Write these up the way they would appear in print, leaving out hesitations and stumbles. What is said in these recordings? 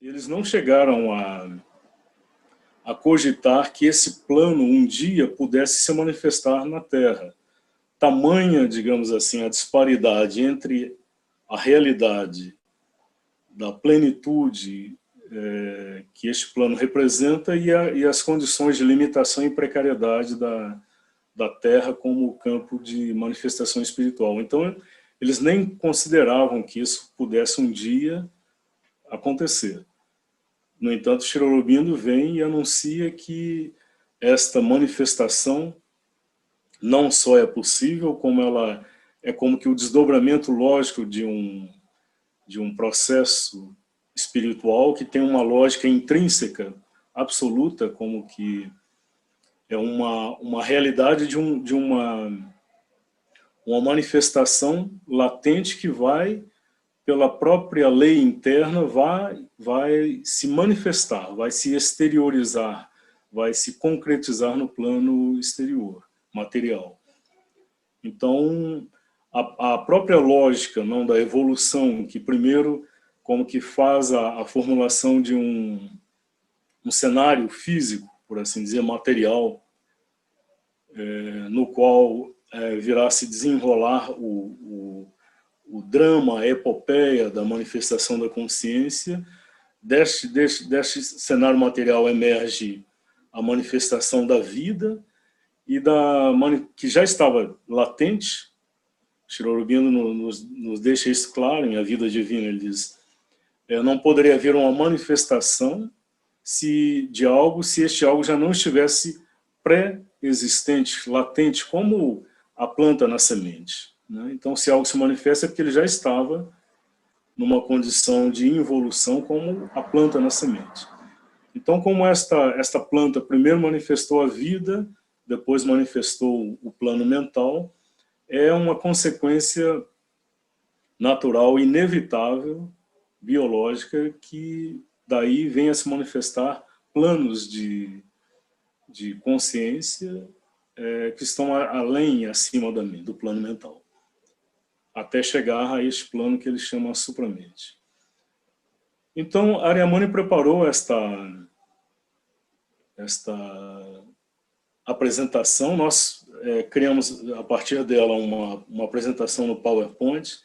eles não chegaram a cogitar que esse plano um dia pudesse se manifestar na Terra. Tamanha, digamos assim, a disparidade entre a realidade da plenitude que este plano representa e as condições de limitação e precariedade da Terra como campo de manifestação espiritual. Então, eles nem consideravam que isso pudesse um dia acontecer. No entanto, Sri Aurobindo vem e anuncia que esta manifestação não só é possível, como ela é como que o desdobramento lógico de um processo espiritual que tem uma lógica intrínseca, absoluta, como que é uma realidade de uma manifestação latente que vai, pela própria lei interna, vai se manifestar, vai se exteriorizar, vai se concretizar no plano exterior, material. Então, a própria lógica, não, da evolução, que primeiro como que faz a formulação de um cenário físico, por assim dizer, material, no qual virá se desenrolar o drama, a epopeia da manifestação da consciência. Deste cenário material emerge a manifestação da vida, que já estava latente. Sri Aurobindo nos deixa isso claro em A Vida Divina. Ele diz: não poderia haver uma manifestação de algo se este algo já não estivesse pré-existente, latente, como a planta na semente, né? Então, se algo se manifesta é porque ele já estava numa condição de involução, como a planta na semente. Então, como esta planta primeiro manifestou a vida, depois manifestou o plano mental, é uma consequência natural, inevitável, biológica, que daí vem a se manifestar planos de consciência que estão além e acima do plano mental, até chegar a este plano que ele chama supramente. Então, Aryamani preparou esta apresentação. Nós criamos, a partir dela, uma apresentação no PowerPoint.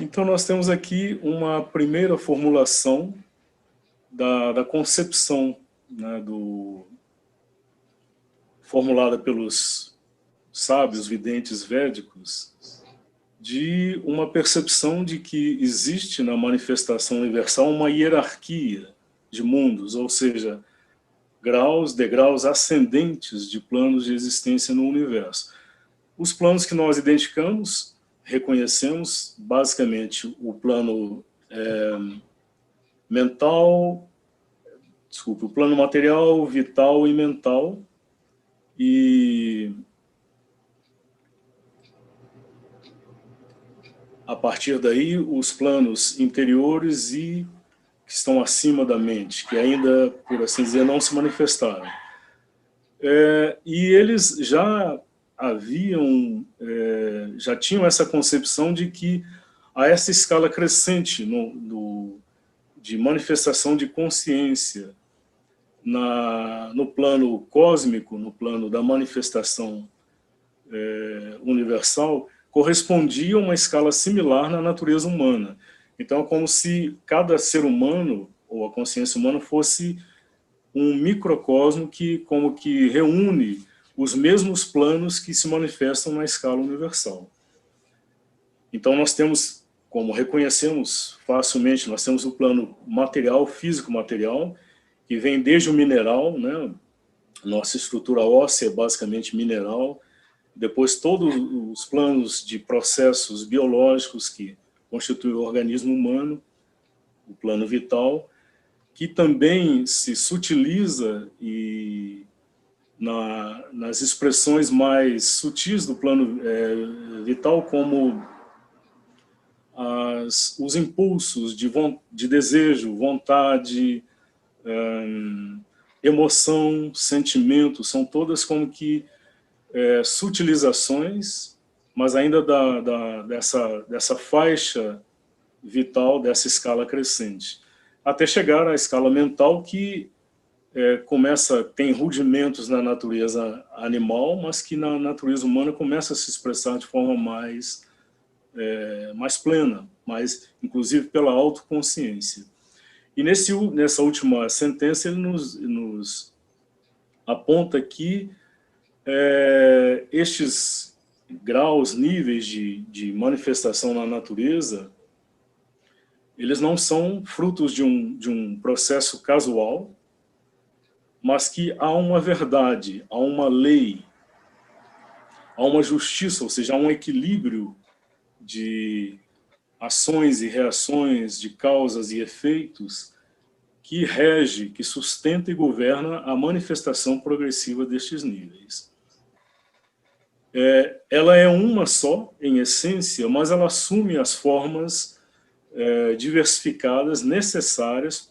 Então, nós temos aqui uma primeira formulação da concepção, né, formulada pelos sábios videntes védicos, de uma percepção de que existe na manifestação universal uma hierarquia de mundos, ou seja, degraus ascendentes de planos de existência no universo. Os planos que nós identificamos, reconhecemos, basicamente, o plano o plano material, vital e mental, e a partir daí os planos interiores e que estão acima da mente, que ainda, por assim dizer, não se manifestaram. E eles já tinham essa concepção de que a essa escala crescente de manifestação de consciência no plano cósmico, no plano da manifestação universal, correspondia a uma escala similar na natureza humana. Então, é como se cada ser humano, ou a consciência humana, fosse um microcosmo que como que reúne os mesmos planos que se manifestam na escala universal. Então nós temos, como reconhecemos facilmente, nós temos o plano material, físico-material, que vem desde o mineral, né? Nossa estrutura óssea é basicamente mineral, depois todos os planos de processos biológicos que constituem o organismo humano, o plano vital, que também se sutiliza e nas expressões mais sutis do plano vital, como os impulsos de desejo, vontade, emoção, sentimento, são todas como que sutilizações, mas ainda dessa faixa vital, dessa escala crescente, até chegar à escala mental que tem rudimentos na natureza animal, mas que na natureza humana começa a se expressar de forma mais plena, inclusive pela autoconsciência. E nessa última sentença ele nos aponta que estes graus, níveis de manifestação na natureza, eles não são frutos de um processo casual, mas que há uma verdade, há uma lei, há uma justiça, ou seja, há um equilíbrio de ações e reações, de causas e efeitos, que rege, que sustenta e governa a manifestação progressiva destes níveis. Ela é uma só, em essência, mas ela assume as formas diversificadas necessárias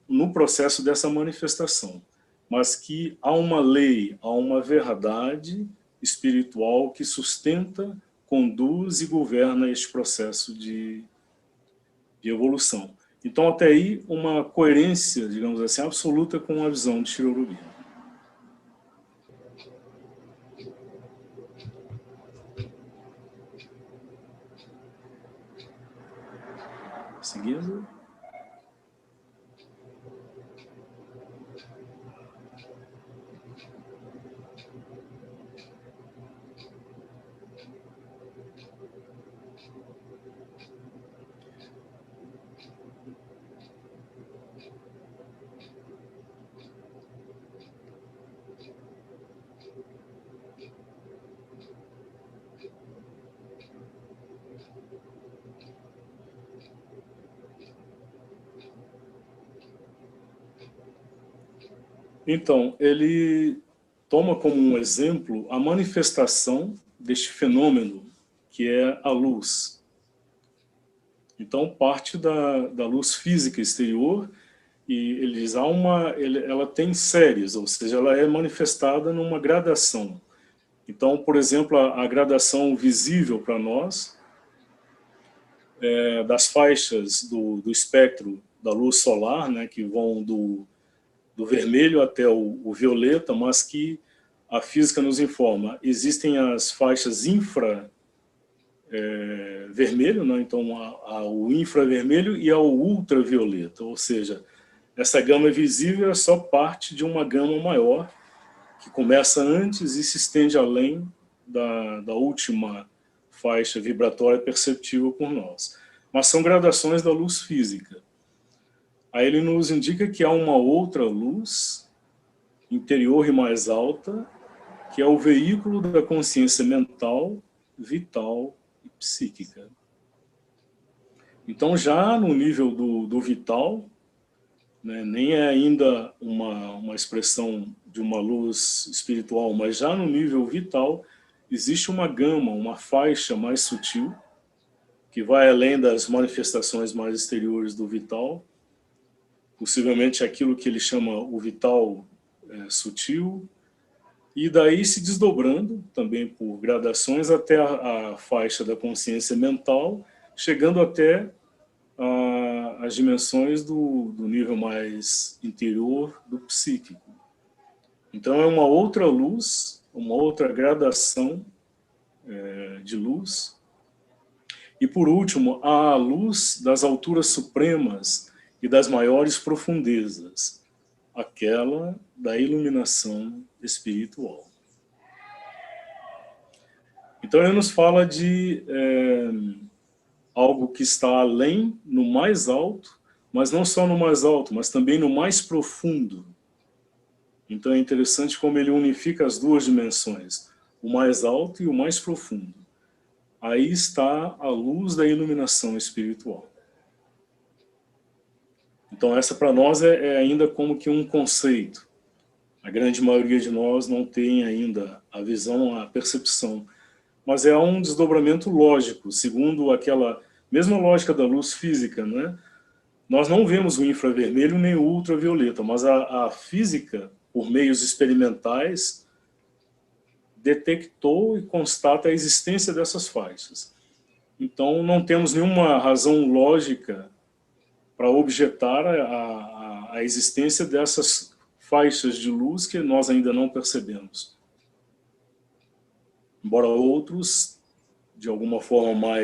no processo dessa manifestação, mas que há uma lei, há uma verdade espiritual que sustenta, conduz e governa este processo de evolução. Então, até aí, uma coerência, digamos assim, absoluta com a visão de Shri Aurobindo. Seguindo. Então, ele toma como um exemplo a manifestação deste fenômeno, que é a luz. Então, parte da luz física exterior, e ele diz, ela tem séries, ou seja, ela é manifestada numa gradação. Então, por exemplo, a gradação visível para nós, das faixas do espectro da luz solar, né, que vão do vermelho até o violeta, mas que a física nos informa. Existem as faixas infravermelho, né? Então o infravermelho e ao ultravioleta, ou seja, essa gama visível é só parte de uma gama maior, que começa antes e se estende além da última faixa vibratória perceptível por nós. Mas são gradações da luz física. Aí ele nos indica que há uma outra luz, interior e mais alta, que é o veículo da consciência mental, vital e psíquica. Então, já no nível do vital, né, nem é ainda uma expressão de uma luz espiritual, mas já no nível vital, existe uma gama, uma faixa mais sutil, que vai além das manifestações mais exteriores do vital, possivelmente aquilo que ele chama o vital sutil, e daí se desdobrando também por gradações até a faixa da consciência mental, chegando até as dimensões do nível mais interior do psíquico. Então é uma outra luz, uma outra gradação de luz. E, por último, há a luz das alturas supremas e das maiores profundezas, aquela da iluminação espiritual. Então, ele nos fala de algo que está além, no mais alto, mas não só no mais alto, mas também no mais profundo. Então, é interessante como ele unifica as duas dimensões, o mais alto e o mais profundo. Aí está a luz da iluminação espiritual. Então, essa para nós é ainda como que um conceito. A grande maioria de nós não tem ainda a visão, a percepção. Mas é um desdobramento lógico, segundo aquela mesma lógica da luz física, né? Nós não vemos o infravermelho nem o ultravioleta, mas a física, por meios experimentais, detectou e constata a existência dessas faixas. Então, não temos nenhuma razão lógica para objetar a existência dessas faixas de luz que nós ainda não percebemos. Embora outros, de alguma forma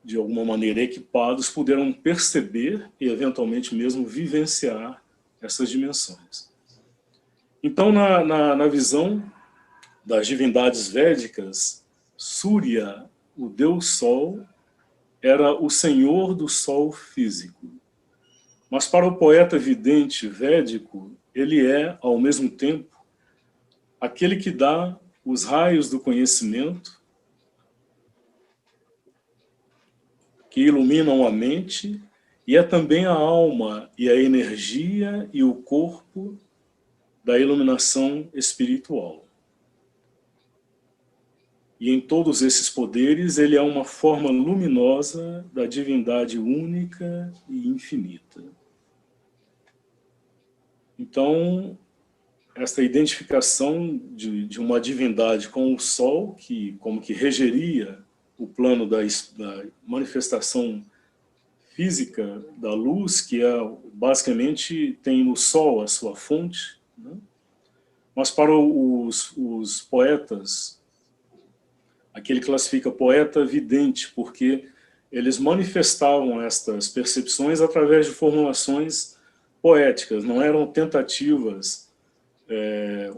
de alguma maneira equipados, puderam perceber e eventualmente mesmo vivenciar essas dimensões. Então, na visão das divindades védicas, Surya, o Deus Sol, era o senhor do Sol físico. Mas para o poeta vidente védico, ele é, ao mesmo tempo, aquele que dá os raios do conhecimento, que iluminam a mente, e é também a alma e a energia e o corpo da iluminação espiritual. E em todos esses poderes, ele é uma forma luminosa da divindade única e infinita. Então, esta identificação de uma divindade com o Sol, que como que regeria o plano da manifestação física da luz, que basicamente tem no Sol a sua fonte, né? Mas para os poetas, aqui ele classifica poeta vidente, porque eles manifestavam estas percepções através de formulações poéticas, não eram tentativas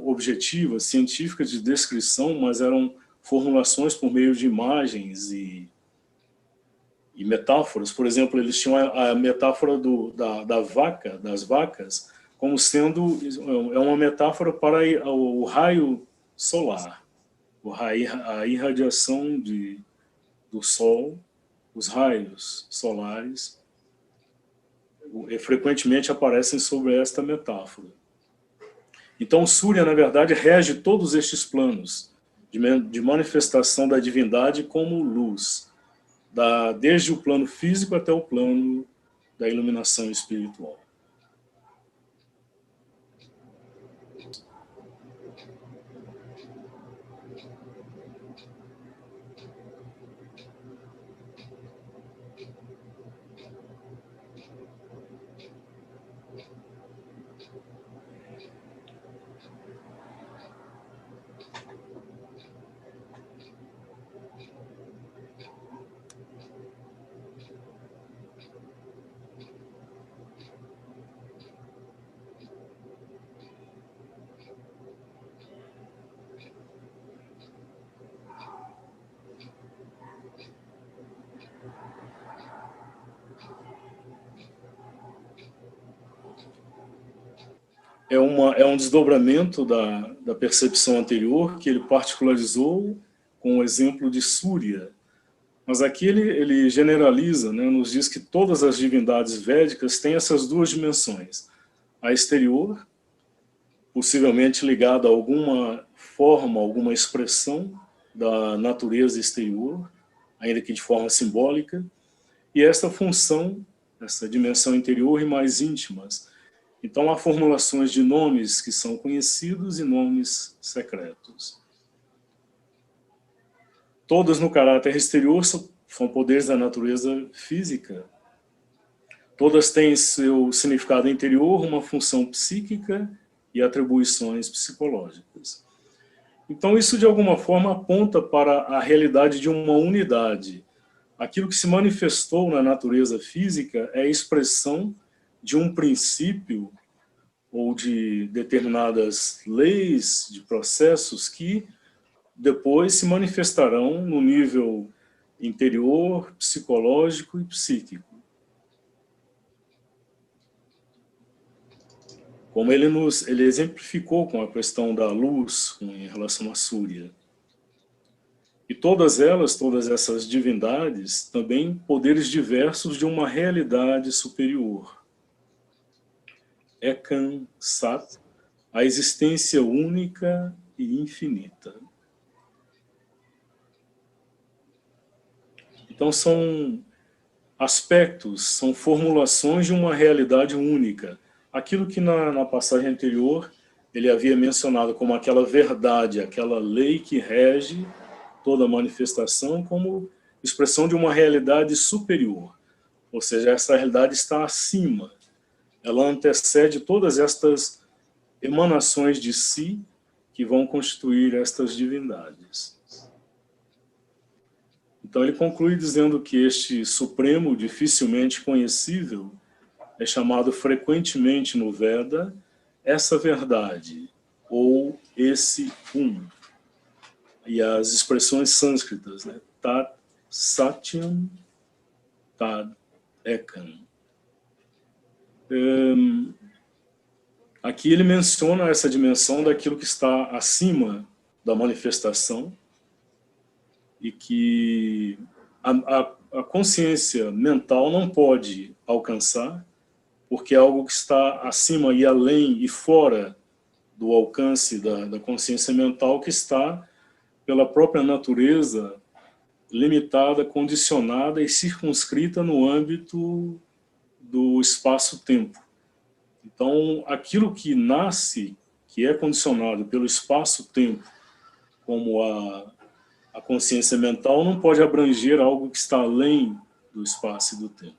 objetivas, científicas de descrição, mas eram formulações por meio de imagens e metáforas. Por exemplo, eles tinham a metáfora da vaca, das vacas, como sendo uma metáfora para o raio solar, a irradiação do Sol, os raios solares, frequentemente aparecem sobre esta metáfora. Então, Surya, na verdade, rege todos estes planos de manifestação da divindade como luz, desde o plano físico até o plano da iluminação espiritual. É um desdobramento da percepção anterior que ele particularizou com o exemplo de Surya. Mas aqui ele generaliza, né, nos diz que todas as divindades védicas têm essas duas dimensões. A exterior, possivelmente ligada a alguma forma, alguma expressão da natureza exterior, ainda que de forma simbólica, e essa função, essa dimensão interior e mais íntimas. Então, há formulações de nomes que são conhecidos e nomes secretos. Todas no caráter exterior são poderes da natureza física. Todas têm seu significado interior, uma função psíquica e atribuições psicológicas. Então, isso, de alguma forma, aponta para a realidade de uma unidade. Aquilo que se manifestou na natureza física é a expressão de um princípio ou de determinadas leis, de processos que depois se manifestarão no nível interior, psicológico e psíquico. Como ele exemplificou com a questão da luz em relação à Súria. E todas elas, todas essas divindades, também poderes diversos de uma realidade superior. Ekan, Sat, a existência única e infinita. Então são aspectos, são formulações de uma realidade única. Aquilo que na passagem anterior ele havia mencionado como aquela verdade, aquela lei que rege toda manifestação, como expressão de uma realidade superior. Ou seja, essa realidade está acima. Ela antecede todas estas emanações de si que vão constituir estas divindades. Então ele conclui dizendo que este supremo dificilmente conhecível é chamado frequentemente no Veda essa verdade, ou esse E as expressões sânscritas, né? Tat Satyam, Tad Ekam. Aqui ele menciona essa dimensão daquilo que está acima da manifestação e que a consciência mental não pode alcançar, porque é algo que está acima e além e fora do alcance da consciência mental, que está, pela própria natureza, limitada, condicionada e circunscrita no âmbito do espaço-tempo. Então, aquilo que nasce, que é condicionado pelo espaço-tempo, como a consciência mental, não pode abranger algo que está além do espaço e do tempo.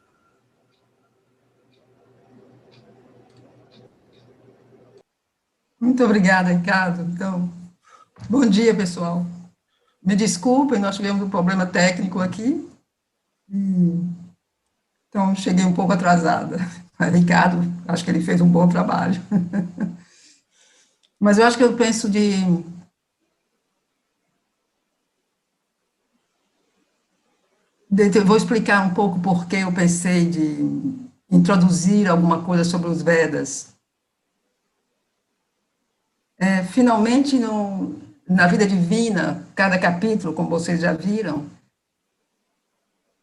Muito obrigada, Ricardo. Então, bom dia, pessoal. Me desculpem, nós tivemos um problema técnico aqui. Então, cheguei um pouco atrasada. Ricardo, acho que ele fez um bom trabalho. Mas eu acho que eu penso vou explicar um pouco por que eu pensei de introduzir alguma coisa sobre os Vedas. Finalmente, na vida divina, cada capítulo, como vocês já viram,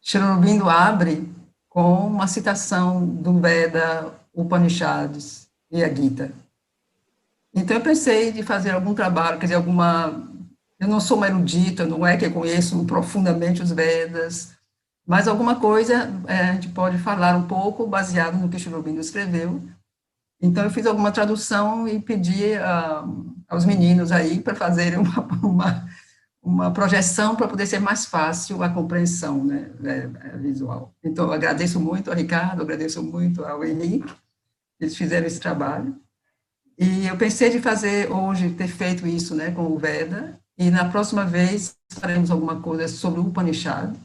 Sri Aurobindo abre com uma citação do Veda, Upanishads e a Gita. Então, eu pensei de fazer algum trabalho, quer dizer, eu não sou uma erudita, não é que eu conheço profundamente os Vedas, mas alguma coisa a gente pode falar um pouco baseado no que Sri Aurobindo escreveu. Então, eu fiz alguma tradução e pedi aos meninos aí para fazerem uma projeção para poder ser mais fácil a compreensão, né, visual. Então, eu agradeço muito ao Ricardo, agradeço muito ao Henrique, eles fizeram esse trabalho. E eu pensei de fazer hoje, ter feito isso, né, com o Veda, e na próxima vez faremos alguma coisa sobre o Upanishad,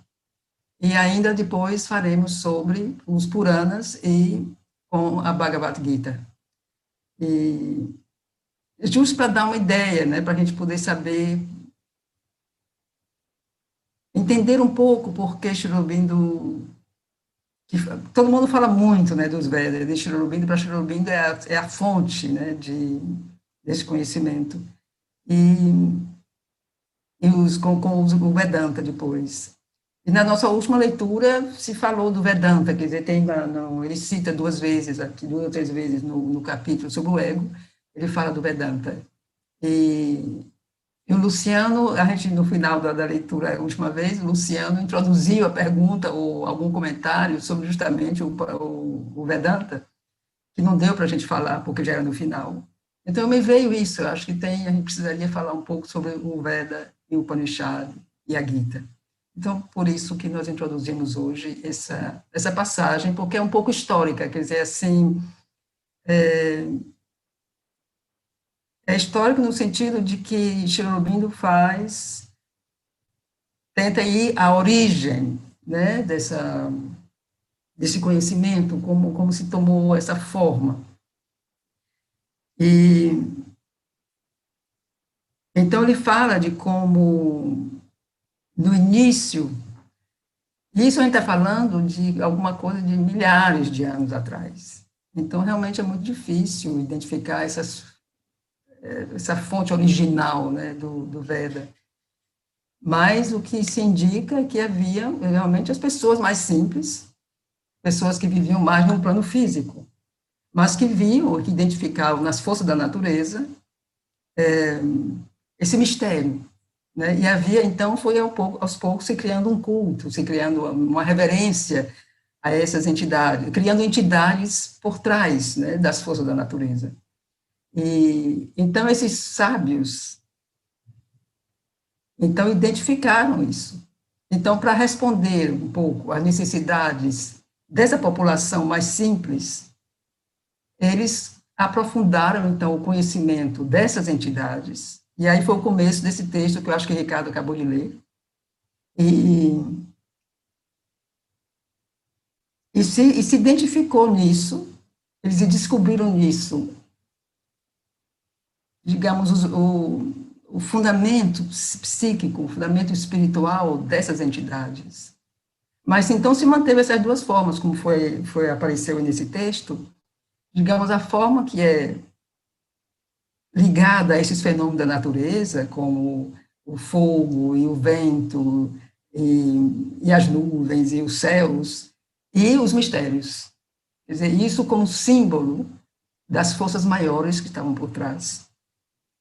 e ainda depois faremos sobre os Puranas e com a Bhagavad Gita. E justo para dar uma ideia, né, para a gente poder saber, entender um pouco por que Sri Aurobindo, todo mundo fala muito, né, dos Vedas, de Sri Aurobindo para Sri Aurobindo é a fonte, né, desse conhecimento. Com o Vedanta depois. E na nossa última leitura se falou do Vedanta, quer dizer, ele cita duas ou três vezes no capítulo sobre o ego, ele fala do Vedanta. E o Luciano, a gente no final da leitura, a última vez, o Luciano introduziu a pergunta ou algum comentário sobre justamente o Vedanta, que não deu para a gente falar, porque já era no final. Então, me veio isso, eu acho que a gente precisaria falar um pouco sobre o Veda e o Upanishad e a Gita. Então, por isso que nós introduzimos hoje essa passagem, porque é um pouco histórica, quer dizer, assim, É histórico no sentido de que Sri Aurobindo tenta ir à origem, né, desse conhecimento, como se tomou essa forma. E então ele fala de como, no início, isso a gente está falando de alguma coisa de milhares de anos atrás. Então, realmente é muito difícil identificar essa fonte original, né, do Veda. Mas o que se indica é que havia realmente as pessoas mais simples, pessoas que viviam mais no plano físico, mas que viam, que identificavam nas forças da natureza esse mistério, né? E havia, então, foi aos poucos se criando um culto, se criando uma reverência a essas entidades, criando entidades por trás, né, das forças da natureza. E então esses sábios então identificaram isso. Então, para responder um pouco às necessidades dessa população mais simples, eles aprofundaram então o conhecimento dessas entidades. E aí foi o começo desse texto que eu acho que o Ricardo acabou de ler. E se identificou nisso, eles descobriram nisso, digamos, o fundamento psíquico, o fundamento espiritual dessas entidades. Mas então se manteve essas duas formas, como apareceu nesse texto, digamos, a forma que é ligada a esses fenômenos da natureza, como o fogo e o vento, e as nuvens e os céus, e os mistérios. Quer dizer, isso como símbolo das forças maiores que estavam por trás.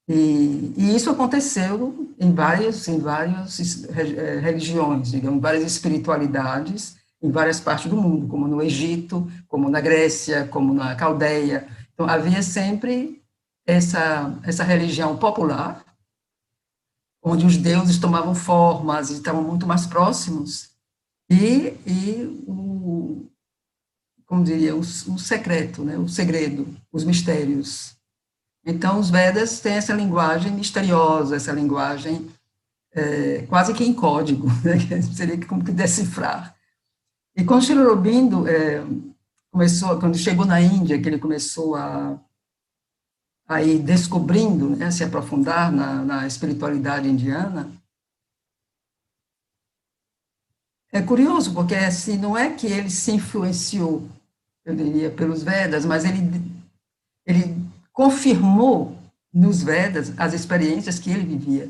E isso aconteceu em várias religiões, digamos, várias espiritualidades, em várias partes do mundo, como no Egito, como na Grécia, como na Caldeia. Então, havia sempre essa religião popular, onde os deuses tomavam formas e estavam muito mais próximos, como diria, o secreto, né, o segredo, os mistérios. Então, os Vedas têm essa linguagem misteriosa, essa linguagem quase que em código, né, que seria como que decifrar. E quando Sri Aurobindo quando chegou na Índia, que ele começou a ir descobrindo, né, a se aprofundar na espiritualidade indiana, é curioso, porque assim, não é que ele se influenciou, eu diria, pelos Vedas, mas ele confirmou nos Vedas as experiências que ele vivia.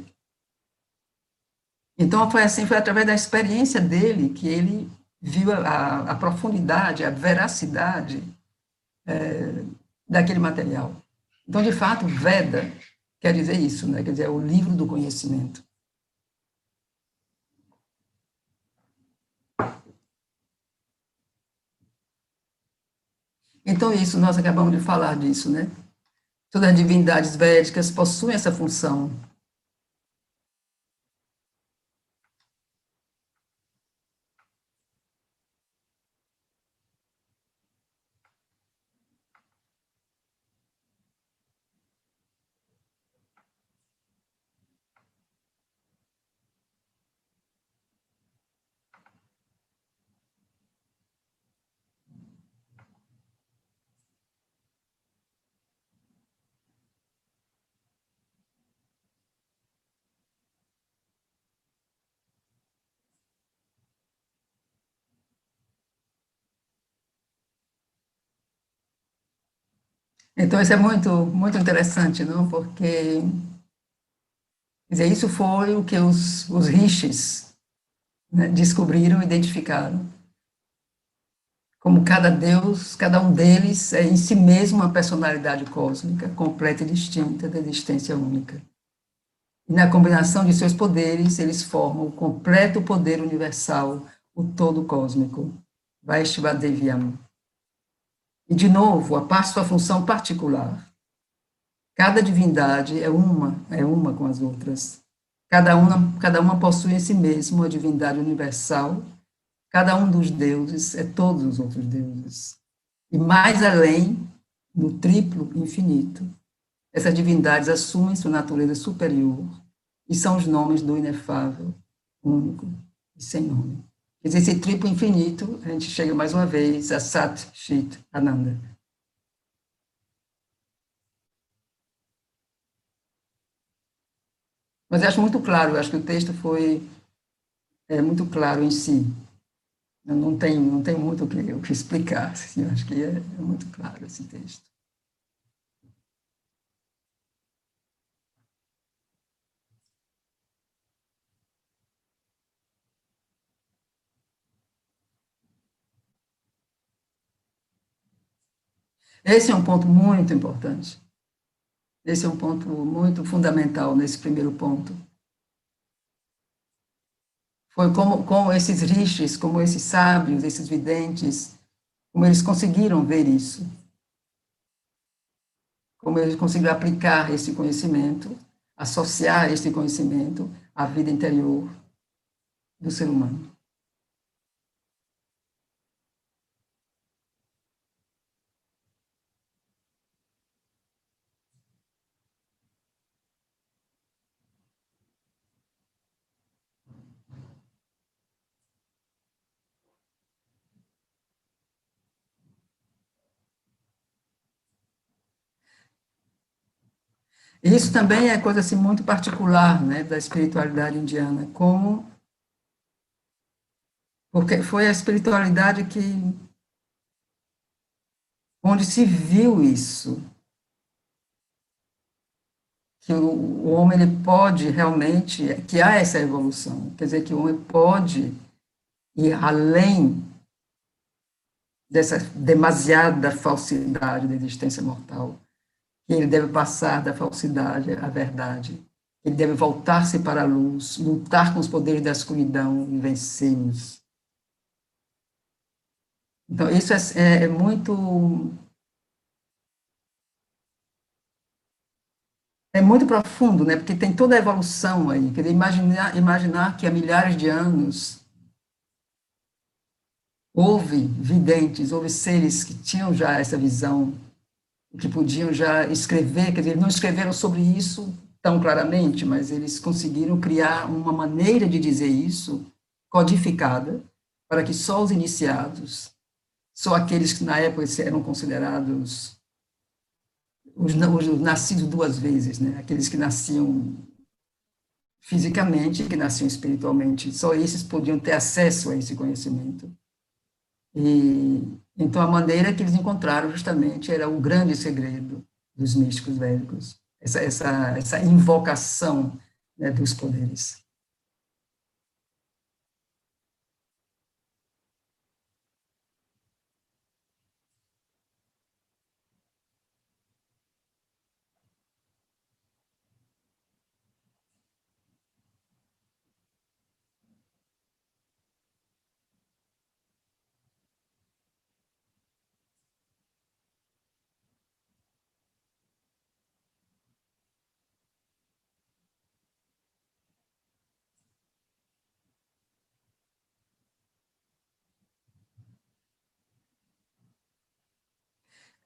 Então, foi assim, foi através da experiência dele que ele viu a profundidade, a veracidade daquele material. Então, de fato, Veda quer dizer isso, né? Quer dizer, é o livro do conhecimento. Então, isso, nós acabamos de falar disso, né? Todas as divindades védicas possuem essa função. Então, isso é muito, muito interessante, não? Porque, quer dizer, isso foi o que os rishis, né, descobriram, identificaram. Como cada deus, cada um deles é em si mesmo uma personalidade cósmica, completa e distinta da existência única. E na combinação de seus poderes, eles formam o completo poder universal, o todo cósmico, Vaishvadevyam. E, de novo, a parte sua função particular. Cada divindade é uma com as outras. Cada uma possui em si mesmo a divindade universal. Cada um dos deuses é todos os outros deuses. E mais além, no triplo infinito, essas divindades assumem sua natureza superior e são os nomes do inefável, único e sem nome. Quer dizer, esse triplo infinito, a gente chega mais uma vez a Sat, Chit, Ananda. Mas eu acho muito claro, eu acho que o texto foi muito claro em si. Não tem muito o que explicar, assim, eu acho que é muito claro esse texto. Esse é um ponto muito importante. Esse é um ponto muito fundamental nesse primeiro ponto. Foi como esses rishis, como esses sábios, esses videntes, como eles conseguiram ver isso. Como eles conseguiram aplicar esse conhecimento, associar esse conhecimento à vida interior do ser humano. Isso também é coisa assim muito particular, né, da espiritualidade indiana, porque foi a espiritualidade onde se viu isso, que o homem ele pode realmente, que há essa evolução, quer dizer que o homem pode ir além dessa demasiada falsidade da existência mortal, que ele deve passar da falsidade à verdade, ele deve voltar-se para a luz, lutar com os poderes da escuridão e vencê-los. Então, isso é muito profundo, né? Porque tem toda a evolução aí. Quer dizer, imaginar que há milhares de anos houve videntes, houve seres que tinham já essa visão, que podiam já escrever, quer dizer, eles não escreveram sobre isso tão claramente, mas eles conseguiram criar uma maneira de dizer isso codificada, para que só os iniciados, só aqueles que na época eram considerados os nascidos duas vezes, né? Aqueles que nasciam fisicamente, que nasciam espiritualmente, só esses podiam ter acesso a esse conhecimento. E então a maneira que eles encontraram justamente era o grande segredo dos místicos védicos, essa invocação, né, dos poderes.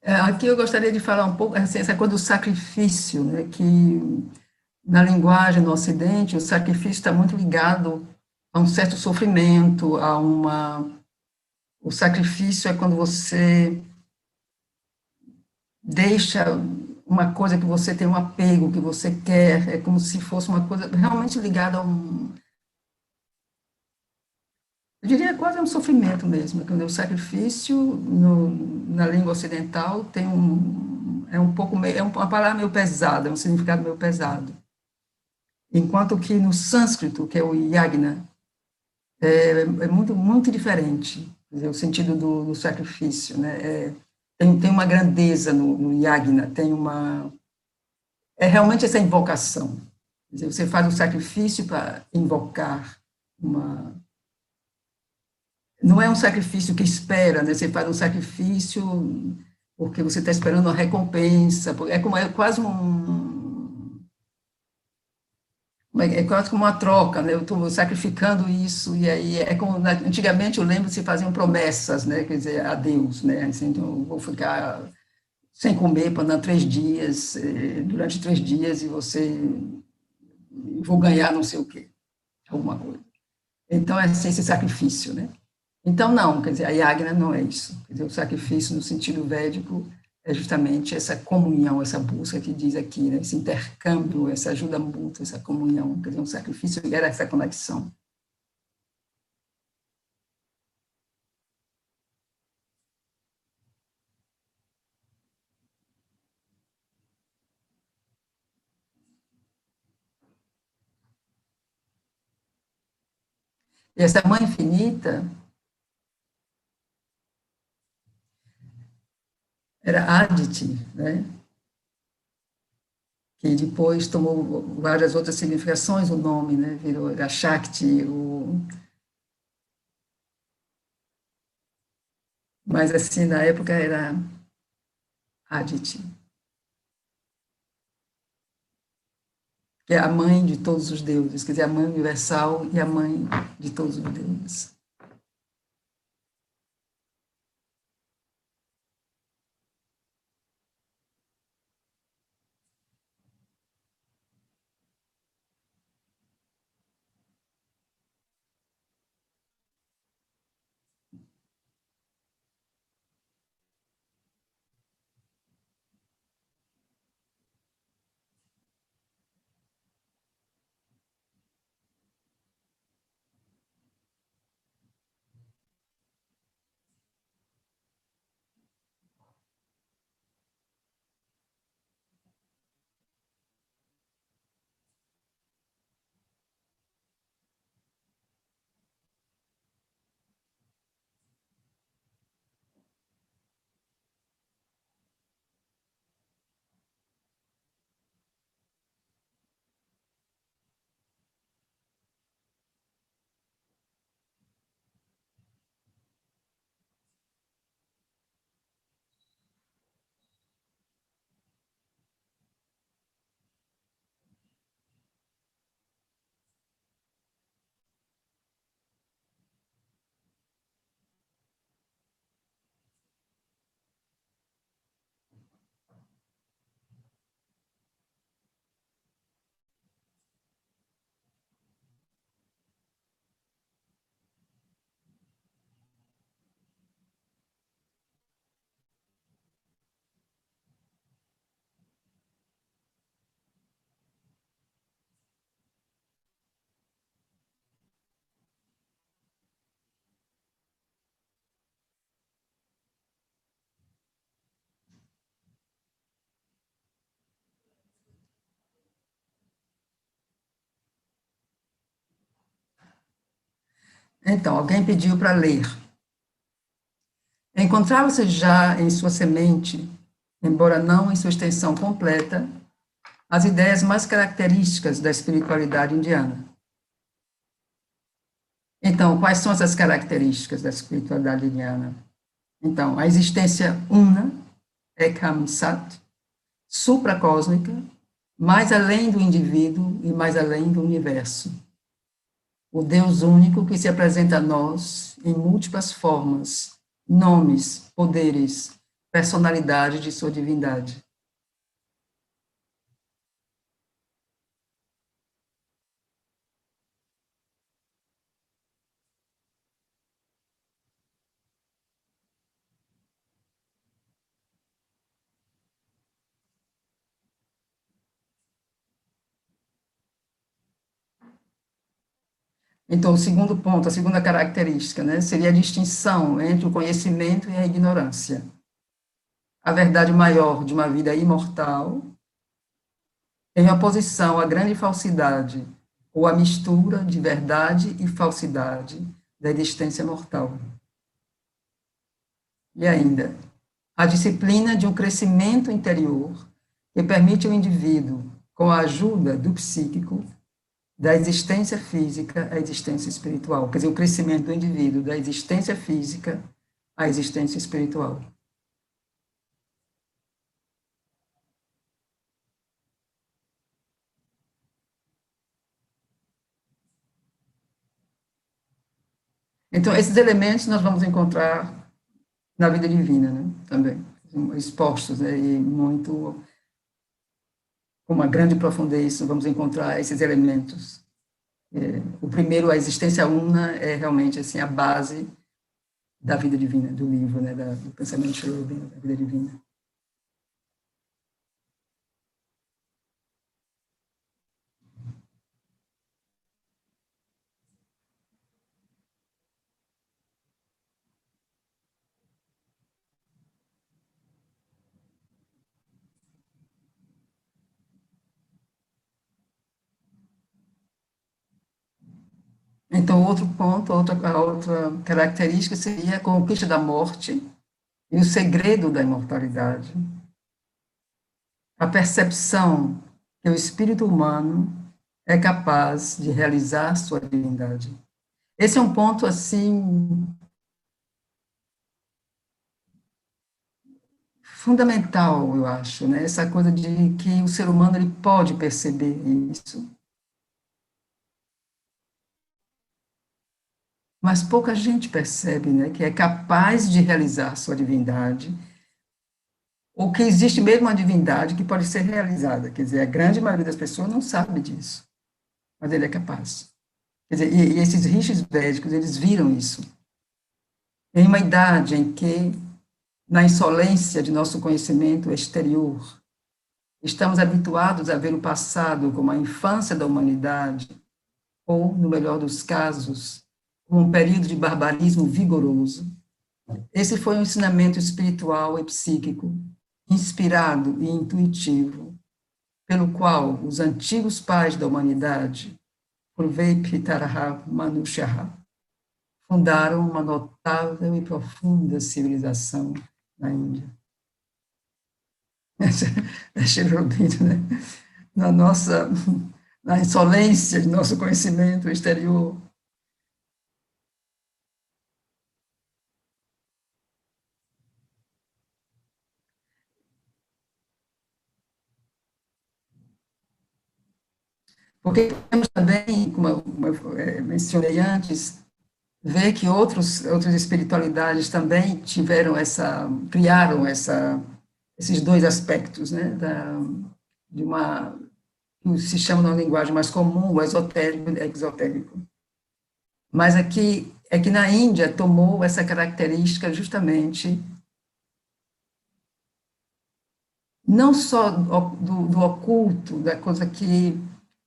Aqui eu gostaria de falar um pouco assim, essa coisa do sacrifício, né, que na linguagem no Ocidente o sacrifício está muito ligado a um certo sofrimento, o sacrifício é quando você deixa uma coisa que você tem um apego, que você quer, é como se fosse uma coisa realmente ligada a eu diria quase um sofrimento mesmo, quando o sacrifício na língua ocidental tem é um pouco, uma palavra meio pesada, é um significado meio pesado. Enquanto que no sânscrito, que é o yagna, é muito, muito diferente, quer dizer, o sentido do sacrifício, né? Tem uma grandeza no yagna, é realmente essa invocação. Quer dizer, você faz um sacrifício para invocar não é um sacrifício que espera, né? Você faz um sacrifício porque você está esperando uma recompensa, é quase é quase como uma troca, né? Eu estou sacrificando isso, e aí é como, antigamente eu lembro que se faziam promessas, né? Quer dizer, a Deus, né? Assim, então, eu vou ficar sem comer por 3 dias, durante 3 dias, e você, vou ganhar não sei o quê, alguma coisa. Então, é assim, esse sacrifício, né? Então, não, quer dizer, a yagna não é isso. Quer dizer, o sacrifício, no sentido védico, é justamente essa comunhão, essa busca que diz aqui, né? Esse intercâmbio, essa ajuda mútua, essa comunhão. Quer dizer, um sacrifício era essa conexão. E essa mãe infinita era Aditi, né? Que depois tomou várias outras significações o nome, né? Virou a Shakti, mas assim, na época era Aditi, que é a mãe de todos os deuses, quer dizer, a mãe universal e a mãe de todos os deuses. Então, alguém pediu para ler. Encontrava-se já em sua semente, embora não em sua extensão completa, as ideias mais características da espiritualidade indiana. Então, quais são essas características da espiritualidade indiana? Então, a existência una, Ekam Sat, supracósmica, mais além do indivíduo e mais além do universo. O Deus único que se apresenta a nós em múltiplas formas, nomes, poderes, personalidade de sua divindade. Então, o segundo ponto, a segunda característica, né, seria a distinção entre o conhecimento e a ignorância. A verdade maior de uma vida imortal, em oposição à grande falsidade, ou à mistura de verdade e falsidade da existência mortal. E ainda, a disciplina de um crescimento interior que permite ao indivíduo, com a ajuda do psíquico, da existência física à existência espiritual. Quer dizer, o crescimento do indivíduo da existência física à existência espiritual. Então, esses elementos nós vamos encontrar na vida divina, né? Também. expostos, né, e muito, com uma grande profundez, vamos encontrar esses elementos. O primeiro, a existência una, é realmente assim, a base da vida divina, do livro, né, do pensamento cherubino, da vida divina. Então, outro ponto, a outra característica seria a conquista da morte e o segredo da imortalidade. A percepção que o espírito humano é capaz de realizar sua divindade. Esse é um ponto, assim, fundamental, eu acho, né? Essa coisa de que o ser humano ele pode perceber isso. Mas pouca gente percebe, né, que é capaz de realizar sua divindade, ou que existe mesmo uma divindade que pode ser realizada. Quer dizer, a grande maioria das pessoas não sabe disso, mas ele é capaz. Quer dizer, e esses rishis védicos, eles viram isso. Em uma idade em que, na insolência de nosso conhecimento exterior, estamos habituados a ver o passado como a infância da humanidade, ou, no melhor dos casos, como um período de barbarismo vigoroso. Esse foi um ensinamento espiritual e psíquico, inspirado e intuitivo, pelo qual os antigos pais da humanidade, Purvei Pitaraha Manushaha, fundaram uma notável e profunda civilização na Índia. É Cherubino, né? Na insolência de nosso conhecimento exterior. Porque temos também, como eu mencionei antes, ver que outras espiritualidades também criaram esses dois aspectos, né, de uma, que se chama na linguagem mais comum, o esotérico e o exotérico. Mas é que na Índia tomou essa característica justamente não só do oculto, da coisa que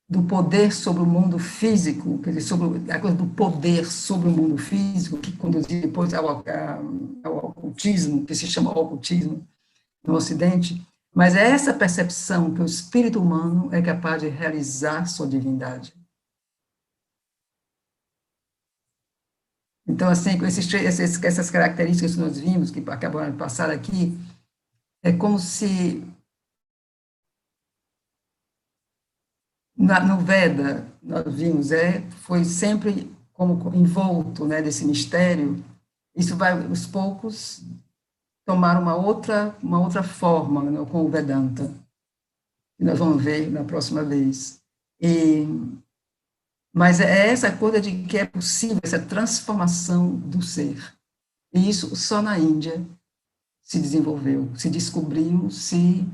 do poder sobre o mundo físico, quer dizer, sobre a coisa do poder sobre o mundo físico, que conduziu depois ao ocultismo, que se chama ocultismo no Ocidente, mas é essa percepção que o espírito humano é capaz de realizar sua divindade. Então, assim, com essas características que nós vimos, que acabaram de passar aqui, é como se no Veda, nós vimos, foi sempre como envolto, né, desse mistério. Isso vai, aos poucos, tomar uma outra forma, né, com o Vedanta, que nós vamos ver na próxima vez. Mas é essa coisa de que é possível essa transformação do ser. E isso só na Índia se desenvolveu, se descobriu, se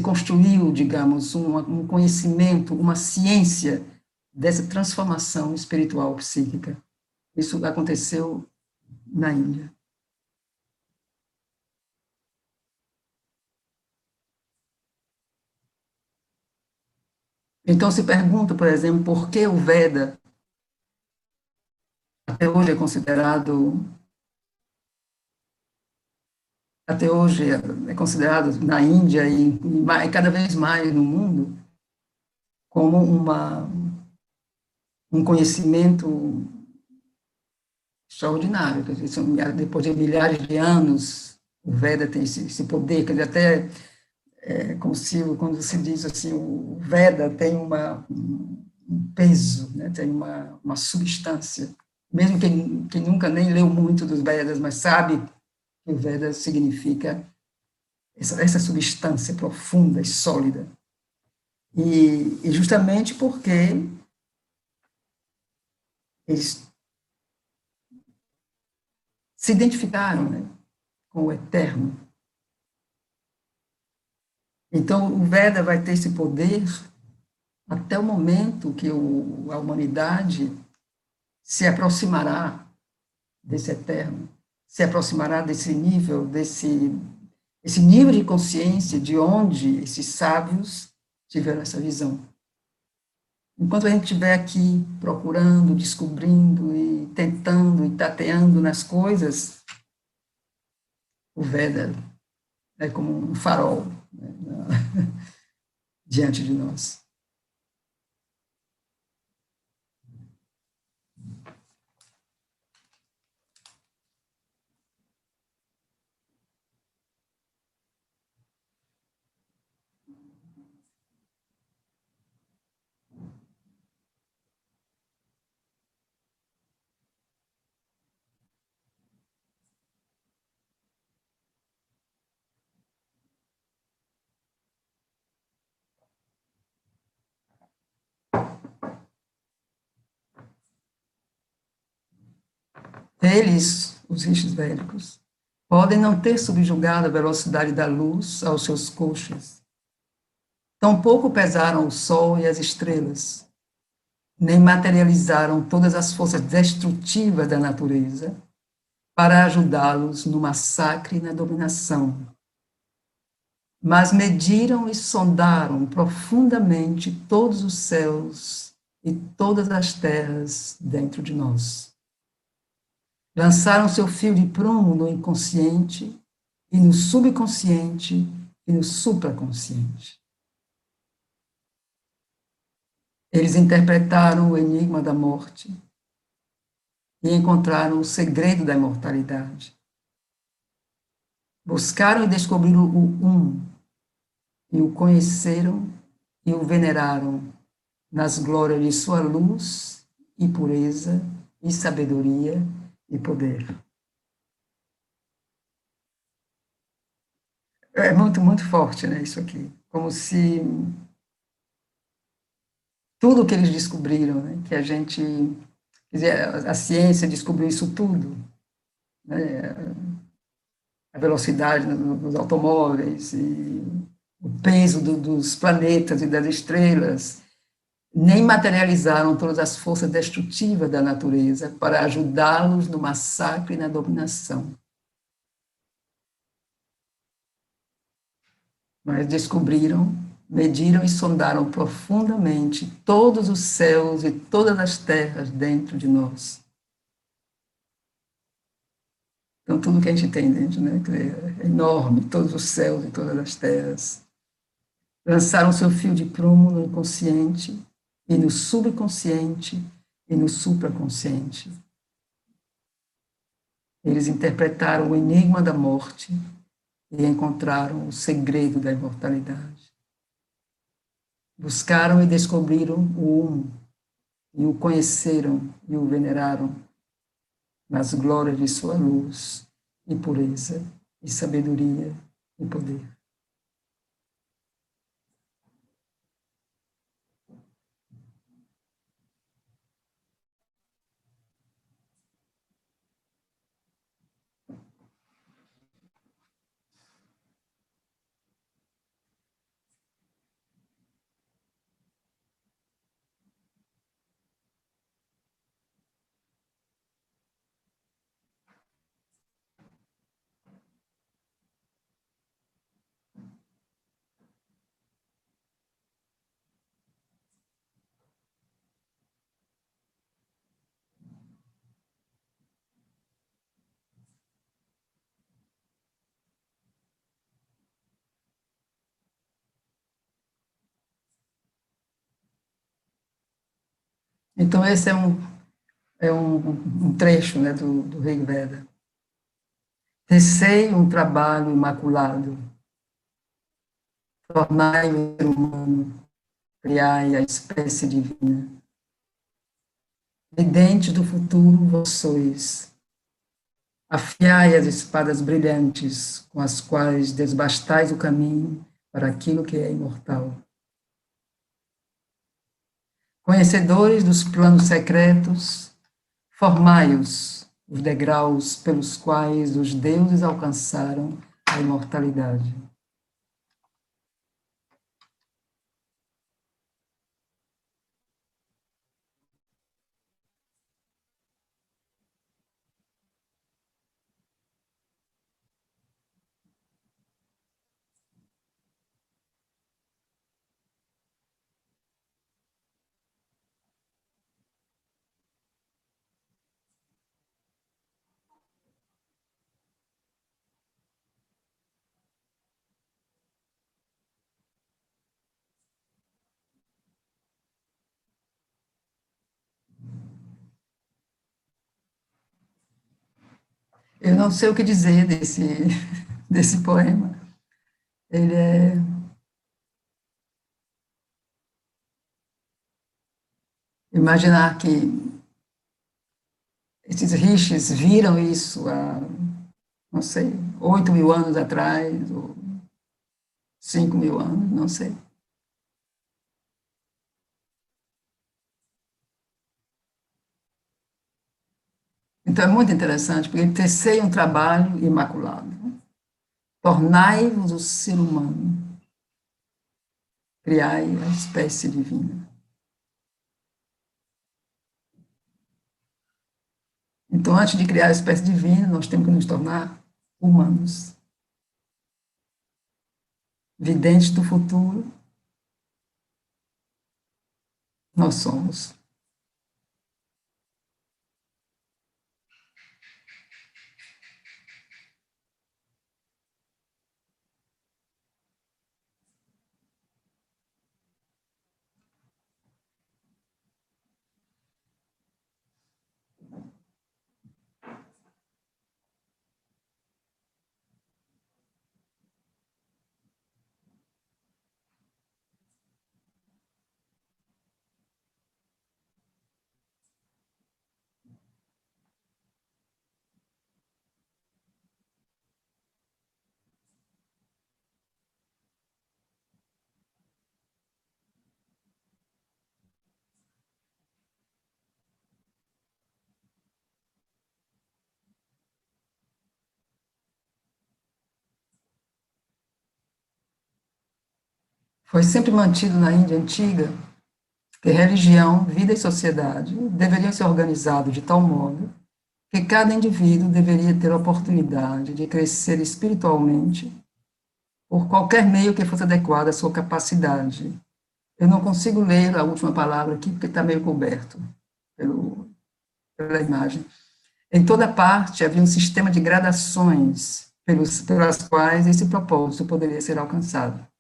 construiu, digamos, um conhecimento, uma ciência dessa transformação espiritual psíquica. Isso aconteceu na Índia. Então se pergunta, por exemplo, por que o Veda até hoje é considerado na Índia e cada vez mais no mundo como um conhecimento extraordinário. Quer dizer, depois de milhares de anos, o Veda tem esse poder, quer dizer, até quando se diz assim, o Veda tem um peso, né, tem uma substância. Mesmo quem nunca nem leu muito dos Vedas, mas sabe que o Veda significa essa substância profunda e sólida. E justamente porque eles se identificaram, né, com o eterno. Então, o Veda vai ter esse poder até o momento que a humanidade se aproximará desse eterno, se aproximará desse nível, esse nível de consciência de onde esses sábios tiveram essa visão. Enquanto a gente estiver aqui procurando, descobrindo e tentando e tateando nas coisas, o Veda é como um farol, né, diante de nós. Eles, os rishis védicos, podem não ter subjugado a velocidade da luz aos seus coxas. Tampouco pesaram o sol e as estrelas, nem materializaram todas as forças destrutivas da natureza para ajudá-los no massacre e na dominação. Mas mediram e sondaram profundamente todos os céus e todas as terras dentro de nós. Lançaram seu fio de prumo no inconsciente e no subconsciente e no supraconsciente. Eles interpretaram o enigma da morte e encontraram o segredo da imortalidade. Buscaram e descobriram o Um, e o conheceram e o veneraram nas glórias de sua luz e pureza e sabedoria e poder. É muito, muito forte, né, isso aqui. Como se tudo que eles descobriram, né, que a gente, quer dizer, a ciência descobriu isso tudo, né, a velocidade nos automóveis e o peso dos planetas e das estrelas, nem materializaram todas as forças destrutivas da natureza para ajudá-los no massacre e na dominação. Mas descobriram, mediram e sondaram profundamente todos os céus e todas as terras dentro de nós. Então, tudo que a gente tem dentro, né, é enorme, todos os céus e todas as terras. Lançaram seu fio de prumo no inconsciente e no subconsciente e no supraconsciente. Eles interpretaram o enigma da morte e encontraram o segredo da imortalidade. Buscaram e descobriram o Um, e o conheceram e o veneraram nas glórias de sua luz e pureza e sabedoria e poder. Então, esse é um trecho, né, do Rig Veda. Tecei um trabalho imaculado, tornai o ser humano, criai a espécie divina. Videntes do futuro vós sois. Afiai as espadas brilhantes com as quais desbastais o caminho para aquilo que é imortal. Conhecedores dos planos secretos, formai-os degraus pelos quais os deuses alcançaram a imortalidade. Eu não sei o que dizer desse poema. Ele é... Imaginar que esses rishis viram isso há, não sei, 8.000 anos atrás, ou 5.000 anos, não sei. Então é muito interessante, porque ele teceia um trabalho imaculado. Tornai-vos o ser humano, criai a espécie divina. Então, antes de criar a espécie divina, nós temos que nos tornar humanos, videntes do futuro, nós somos. Foi sempre mantido na Índia antiga que religião, vida e sociedade deveriam ser organizados de tal modo que cada indivíduo deveria ter a oportunidade de crescer espiritualmente por qualquer meio que fosse adequado à sua capacidade. Eu não consigo ler a última palavra aqui, porque está meio coberto pela imagem. Em toda parte havia um sistema de gradações pelas quais esse propósito poderia ser alcançado.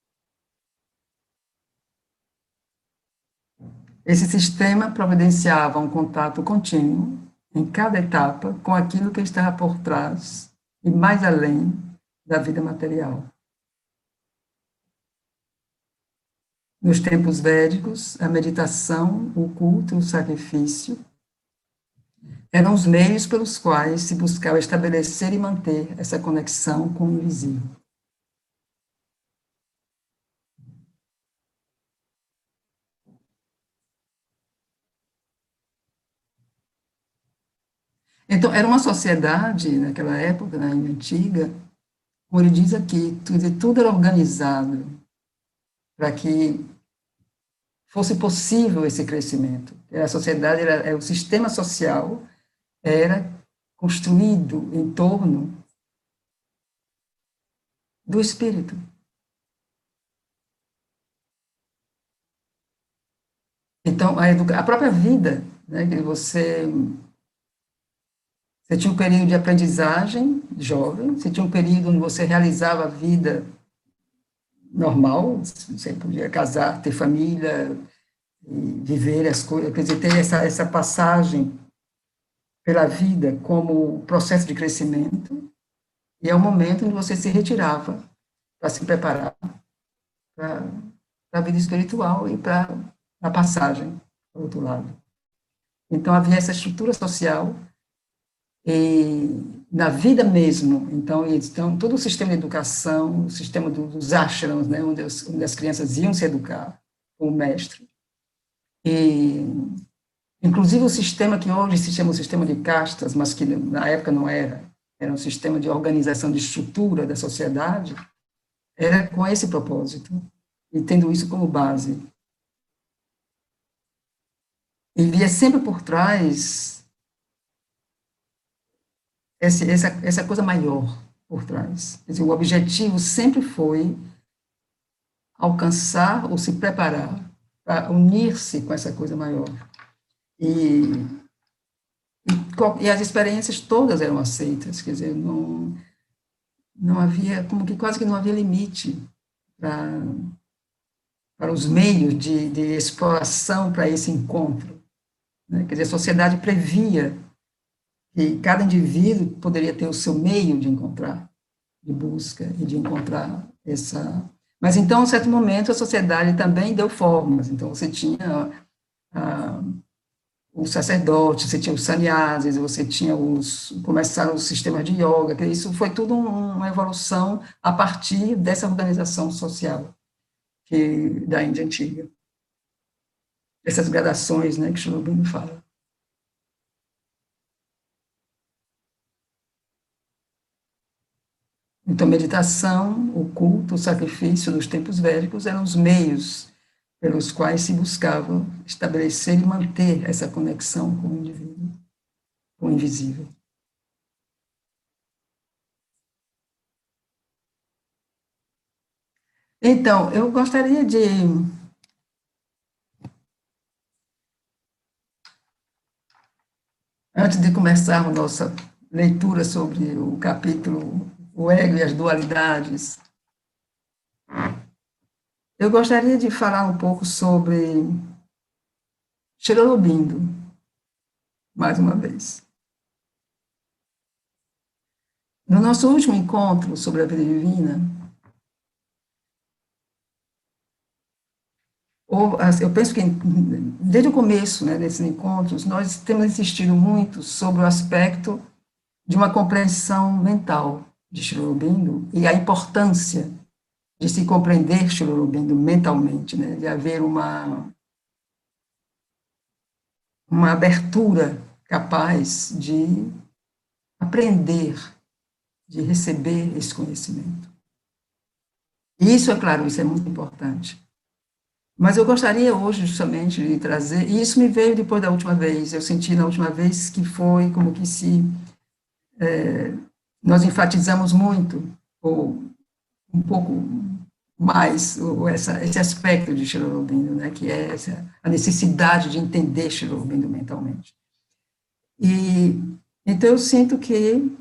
Esse sistema providenciava um contato contínuo, em cada etapa, com aquilo que estava por trás e mais além da vida material. Nos tempos védicos, a meditação, o culto e o sacrifício eram os meios pelos quais se buscava estabelecer e manter essa conexão com o invisível. Então, era uma sociedade, naquela época, na Índia Antiga, como ele diz aqui, tudo era organizado para que fosse possível esse crescimento. A sociedade, o sistema social era construído em torno do espírito. Então, a própria vida, né, que você tinha um período de aprendizagem jovem, você tinha um período onde você realizava a vida normal, você podia casar, ter família, viver as coisas, quer dizer, ter essa passagem pela vida como processo de crescimento, e é o momento em que você se retirava para se preparar para a vida espiritual e para a passagem para o outro lado. Então, havia essa estrutura social e na vida mesmo, então todo o sistema de educação, o sistema dos ashrams, né, onde as crianças iam se educar com o mestre, e inclusive o sistema que hoje se chama o sistema de castas, mas que na época não era um sistema de organização de estrutura da sociedade, era com esse propósito, e tendo isso como base. E via sempre por trás essa coisa maior por trás. Quer dizer, o objetivo sempre foi alcançar ou se preparar para unir-se com essa coisa maior. E as experiências todas eram aceitas, quer dizer, não havia, como que quase que não havia limite para os meios de exploração para esse encontro, né? Quer dizer, a sociedade previa que cada indivíduo poderia ter o seu meio de encontrar, de busca e de encontrar essa... Mas, então, em certo momento, a sociedade também deu formas. Então, você tinha os sacerdotes, você tinha os sannyasis, você tinha começaram os sistemas de yoga, que isso foi tudo uma evolução a partir dessa organização social da Índia Antiga. Essas gradações, né, que Sri Aurobindo fala. Então, meditação, o culto, o sacrifício nos tempos védicos eram os meios pelos quais se buscava estabelecer e manter essa conexão com o indivíduo, com o invisível. Então, eu gostaria de... Antes de começarmos nossa leitura sobre o capítulo O Ego e as Dualidades, eu gostaria de falar um pouco sobre Sri Aurobindo, mais uma vez. No nosso último encontro sobre a vida divina, eu penso que desde o começo, né, desses encontros, nós temos insistido muito sobre o aspecto de uma compreensão mental de Sri Aurobindo e a importância de se compreender Sri Aurobindo mentalmente, né, de haver uma abertura capaz de aprender, de receber esse conhecimento. E isso, é claro, isso é muito importante. Mas eu gostaria hoje justamente de trazer, e isso me veio depois da última vez, eu senti na última vez que foi como que se nós enfatizamos muito, ou um pouco mais, esse aspecto de Sri Aurobindo, né, que é a necessidade de entender Sri Aurobindo mentalmente. E então eu sinto que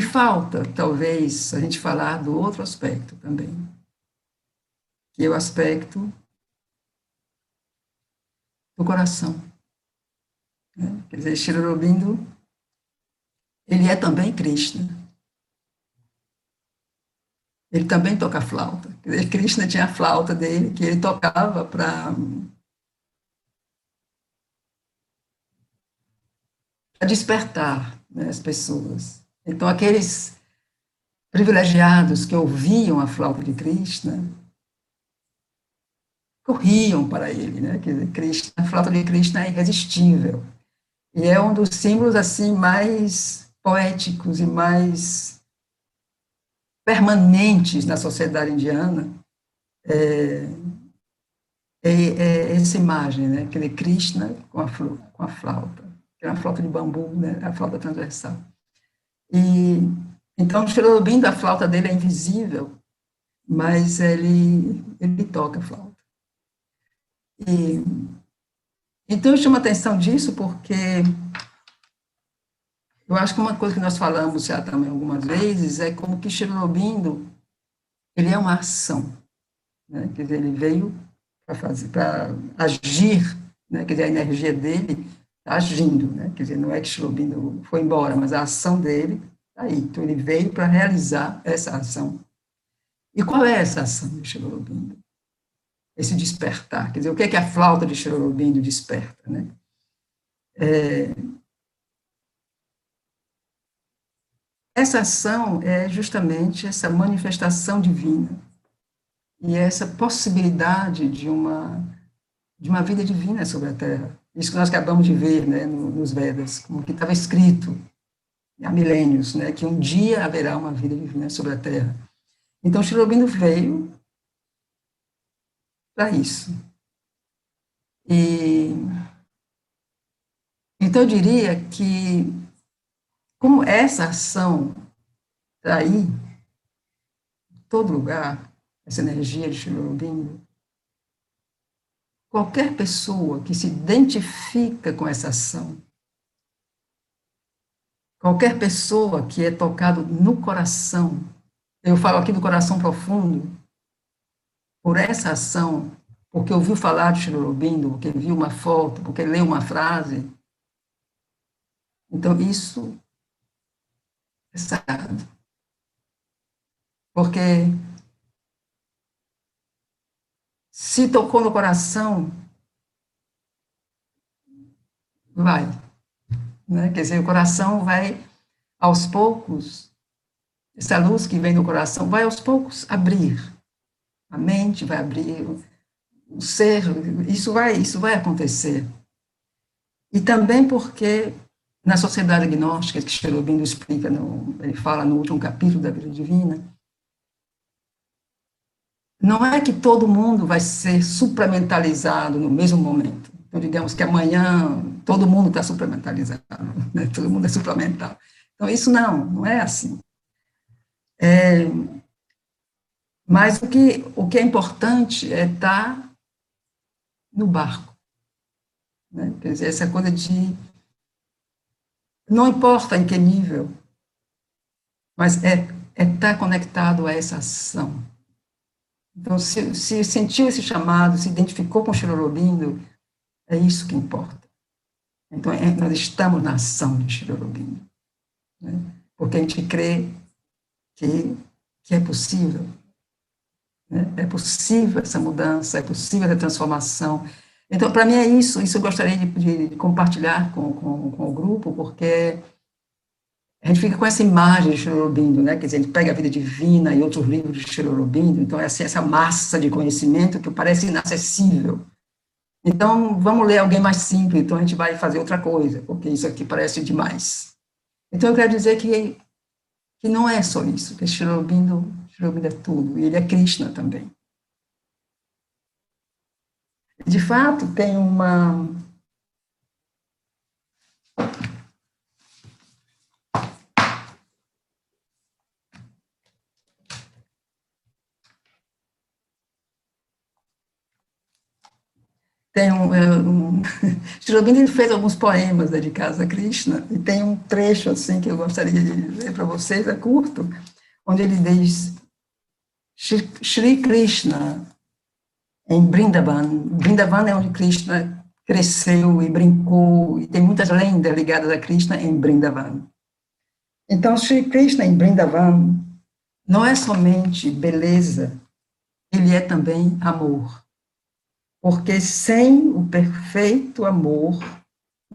falta, talvez, a gente falar do outro aspecto também, que é o aspecto do coração. Né? Quer dizer, Sri Aurobindo, ele é também Krishna. Ele também toca flauta. Quer dizer, Krishna tinha a flauta dele, que ele tocava para despertar, né, as pessoas. Então, aqueles privilegiados que ouviam a flauta de Krishna corriam para ele, né? Quer dizer, Krishna, a flauta de Krishna é irresistível. E é um dos símbolos assim mais poéticos e mais permanentes na sociedade indiana. É essa imagem, né? Quer dizer, Krishna com a flauta, que é uma flauta de bambu, né? A flauta transversal. E então, Sri Aurobindo, a flauta dele é invisível, mas ele toca a flauta. E então eu chamo a atenção disso porque eu acho que uma coisa que nós falamos já também algumas vezes é como que Sri Aurobindo, ele é uma ação, né? Quer dizer, ele veio para agir, né? Quer dizer, a energia dele está agindo, né? Quer dizer, não é que Sri Aurobindo foi embora, mas a ação dele está aí. Então, ele veio para realizar essa ação. E qual é essa ação de Sri Aurobindo? Esse despertar, quer dizer, o que é que a flauta de Sri Aurobindo desperta, né? Essa ação é justamente essa manifestação divina e essa possibilidade de uma vida divina sobre a Terra. Isso que nós acabamos de ver, né, nos Vedas, como que estava escrito há milênios, né, que um dia haverá uma vida divina sobre a Terra. Então, Sri Aurobindo veio para isso. E então eu diria que como essa ação está aí, em todo lugar, essa energia de Sri Aurobindo, qualquer pessoa que se identifica com essa ação, qualquer pessoa que é tocado no coração, eu falo aqui do coração profundo, por essa ação, porque ouviu falar de Sri Aurobindo, porque viu uma foto, porque leu uma frase, Então, isso é sagrado. Porque se tocou no coração, vai. Né? Quer dizer, o coração vai, aos poucos, essa luz que vem no coração vai, aos poucos, abrir. A mente vai abrir, o ser, isso vai acontecer. E também porque, na sociedade agnóstica, que Cherubim explica, ele fala no último capítulo da Vida Divina, não é que todo mundo vai ser supramentalizado no mesmo momento. Então, digamos que amanhã todo mundo está supramentalizado, né? Todo mundo é supramental. Então, isso não é assim. Mas o que é importante é estar no barco. Né? Quer dizer, essa coisa de... Não importa em que nível, mas é estar conectado a essa ação. Então, se sentiu esse chamado, se identificou com o Sri Aurobindo, é isso que importa. Então, nós estamos na ação de Sri Aurobindo, né? Porque a gente crê que é possível. Né? É possível essa mudança, é possível essa transformação. Então, para mim é isso eu gostaria de compartilhar com o grupo, porque a gente fica com essa imagem de Sri Aurobindo, né? Quer dizer, a gente pega a Vida Divina e outros livros de Sri Aurobindo, então é assim, essa massa de conhecimento que parece inacessível. Então, vamos ler alguém mais simples, então a gente vai fazer outra coisa, porque isso aqui parece demais. Então, eu quero dizer que não é só isso, que Sri Aurobindo é tudo, e ele é Krishna também. De fato, tem uma... Tem Sri Aurobindo ele fez alguns poemas dedicados a Krishna, e tem um trecho assim que eu gostaria de ler para vocês, é curto, onde ele diz: Shri Krishna em Vrindavan. Vrindavan é onde Krishna cresceu e brincou, e tem muitas lendas ligadas a Krishna em Vrindavan. Então, Shri Krishna em Vrindavan não é somente beleza, ele é também amor. Porque sem o perfeito amor,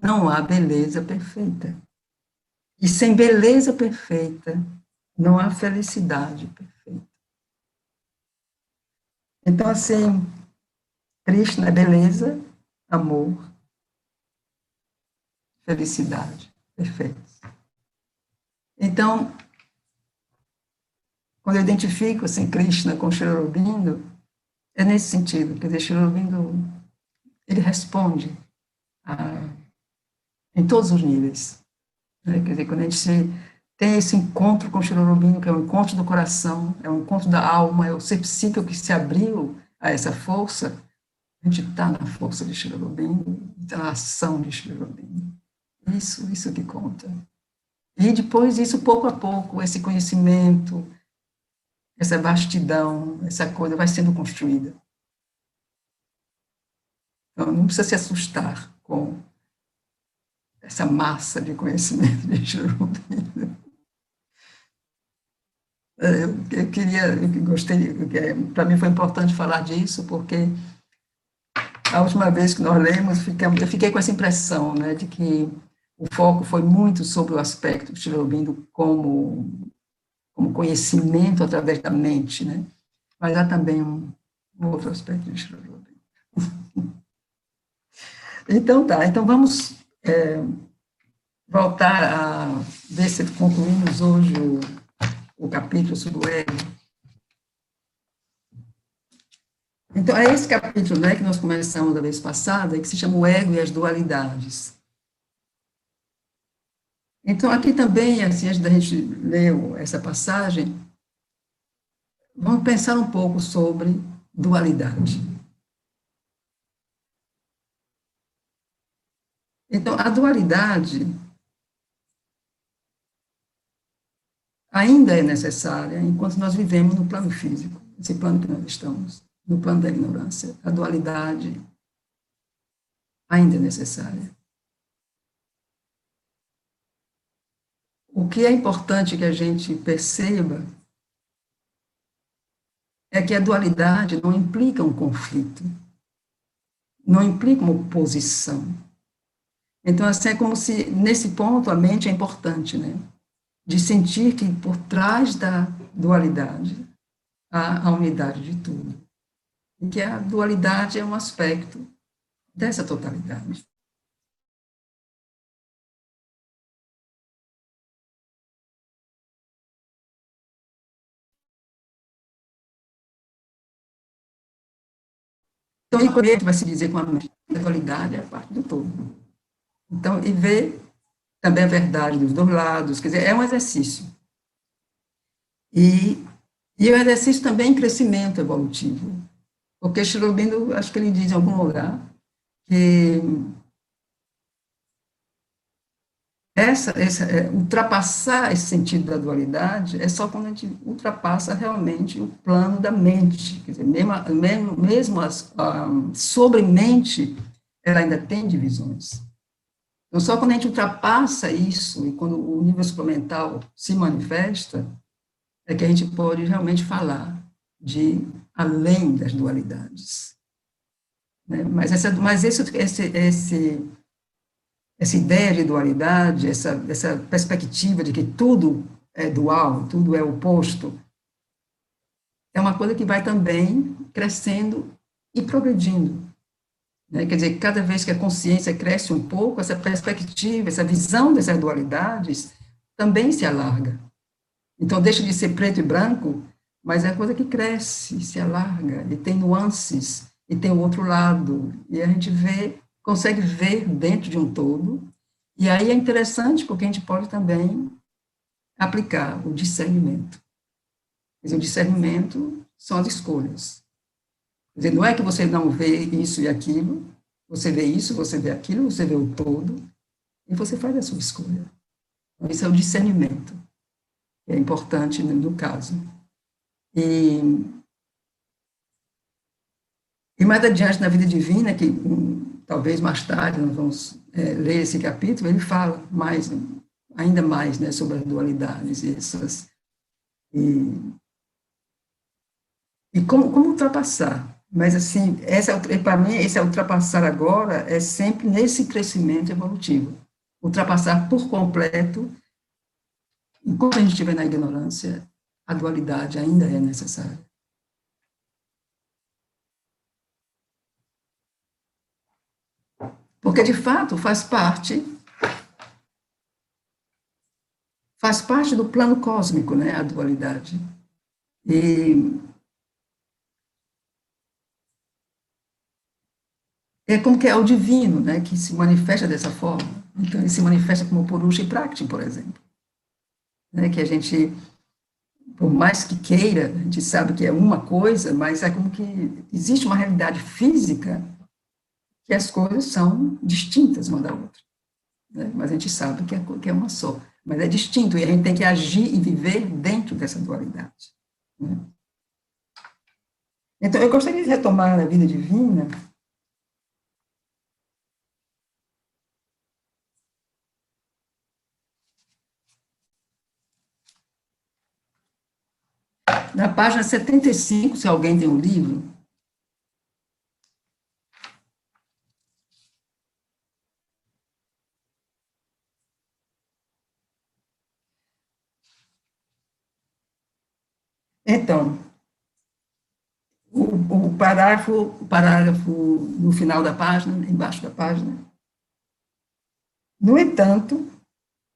não há beleza perfeita. E sem beleza perfeita, não há felicidade perfeita. Então, assim, Krishna é beleza, amor, felicidade perfeita. Então, quando eu identifico assim, Krishna com Sri Aurobindo, é nesse sentido, quer dizer, Sri Aurobindo, ele responde em todos os níveis. Né? Quer dizer, quando a gente tem esse encontro com o Sri Aurobindo, que é um encontro do coração, é um encontro da alma, é o ser psíquico que se abriu a essa força, a gente está na força de Sri Aurobindo, está na ação de Sri Aurobindo. Isso que conta. E depois isso, pouco a pouco, esse conhecimento, essa vastidão, essa coisa vai sendo construída. Então, não precisa se assustar com essa massa de conhecimento de Sri Aurobindo. Eu gostei, para mim foi importante falar disso, porque a última vez que nós lemos, eu fiquei com essa impressão, né, de que o foco foi muito sobre o aspecto de Sri Aurobindo como conhecimento através da mente, né, mas há também um outro aspecto de Sri Aurobindo. Então tá, então vamos voltar a ver se concluímos hoje o capítulo sobre o ego. Então, é esse capítulo, né, que nós começamos da vez passada, que se chama O Ego e as Dualidades. Então, aqui também, assim, antes da gente ler essa passagem, vamos pensar um pouco sobre dualidade. Então, a dualidade ainda é necessária enquanto nós vivemos no plano físico, esse plano que nós estamos, no plano da ignorância. A dualidade ainda é necessária. o que é importante que a gente perceba é que a dualidade não implica um conflito, não implica uma oposição. Então, assim, é como se, nesse ponto, a mente é importante, né? De sentir que por trás da dualidade há a unidade de tudo. E que a dualidade é um aspecto dessa totalidade. Então, e vai se dizer com a mente, a dualidade é parte do todo. Então, e ver também a verdade dos dois lados, quer dizer, é um exercício. E o exercício também em crescimento evolutivo. Porque Sri Aurobindo, acho que ele diz em algum lugar, que ultrapassar esse sentido da dualidade é só quando a gente ultrapassa realmente o plano da mente. Quer dizer, mesmo a sobre-mente, ela ainda tem divisões. Então, só quando a gente ultrapassa isso, e quando o nível supramental se manifesta, é que a gente pode realmente falar de além das dualidades. Né? Mas essa ideia de dualidade, essa perspectiva de que tudo é dual, tudo é oposto, é uma coisa que vai também crescendo e progredindo. Né? Quer dizer, cada vez que a consciência cresce um pouco, essa perspectiva, essa visão dessas dualidades também se alarga. Então, deixa de ser preto e branco, mas é coisa que cresce, se alarga, e tem nuances, e tem o outro lado, e a gente consegue ver dentro de um todo, e aí é interessante porque a gente pode também aplicar o discernimento. Quer dizer, o discernimento são as escolhas. Quer dizer, não é que você não vê isso e aquilo, você vê isso, você vê aquilo, você vê o todo, e você faz a sua escolha. Então, isso é o discernimento, que é importante no caso. E mais adiante na vida divina, que talvez mais tarde nós vamos ler esse capítulo, ele fala ainda mais, né, sobre as dualidades e como ultrapassar. Mas, assim, para mim, esse ultrapassar agora é sempre nesse crescimento evolutivo. Ultrapassar por completo, enquanto a gente estiver na ignorância, a dualidade ainda é necessária. Porque, de fato, faz parte do plano cósmico, né, a dualidade. E é como que é o divino, né, que se manifesta dessa forma. Então, ele se manifesta como Purusha e Prakriti, por exemplo. Né, que a gente, por mais que queira, a gente sabe que é uma coisa, mas é como que existe uma realidade física que as coisas são distintas uma da outra. Né, mas a gente sabe que é uma só. Mas é distinto, e a gente tem que agir e viver dentro dessa dualidade. Né? Então, eu gostaria de retomar a vida divina na página 75, se alguém tem o livro. Então, o parágrafo no final da página, embaixo da página. No entanto,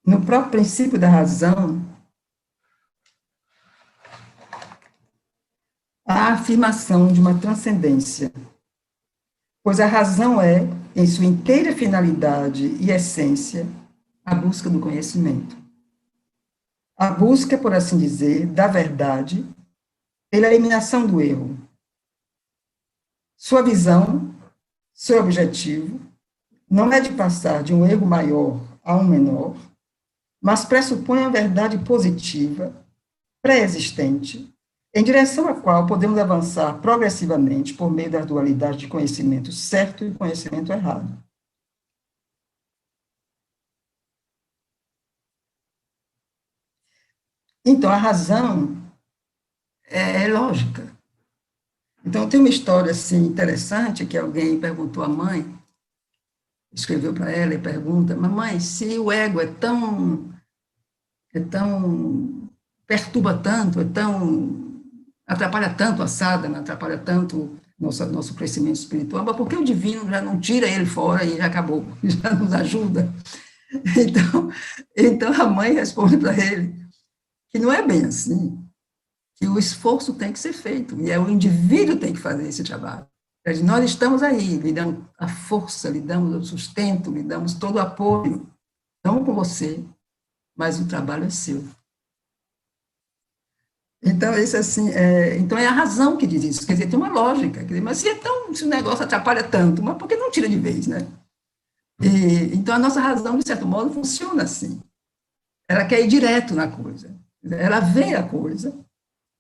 no próprio princípio da razão, há a afirmação de uma transcendência, pois a razão é, em sua inteira finalidade e essência, a busca do conhecimento. A busca, por assim dizer, da verdade, pela eliminação do erro. Sua visão, seu objetivo, não é de passar de um erro maior a um menor, mas pressupõe a verdade positiva, pré-existente, em direção à qual podemos avançar progressivamente por meio das dualidades de conhecimento certo e conhecimento errado. Então, a razão é lógica. Então, tem uma história assim, interessante, que alguém perguntou à mãe, escreveu para ela e pergunta: mamãe, se o ego perturba tanto, atrapalha tanto a sadhana, atrapalha tanto nosso crescimento espiritual, mas por que o divino já não tira ele fora e já acabou, já nos ajuda? Então a mãe responde para ele que não é bem assim, que o esforço tem que ser feito, e o indivíduo tem que fazer esse trabalho. Nós estamos aí, lhe damos a força, lhe damos o sustento, lhe damos todo o apoio, não com você, mas o trabalho é seu. Então, isso assim, então é a razão que diz isso, quer dizer, tem uma lógica, quer dizer, mas se o negócio atrapalha tanto, mas por que não tira de vez, né? Então, a nossa razão, de certo modo, funciona assim. Ela quer ir direto na coisa, ela vê a coisa,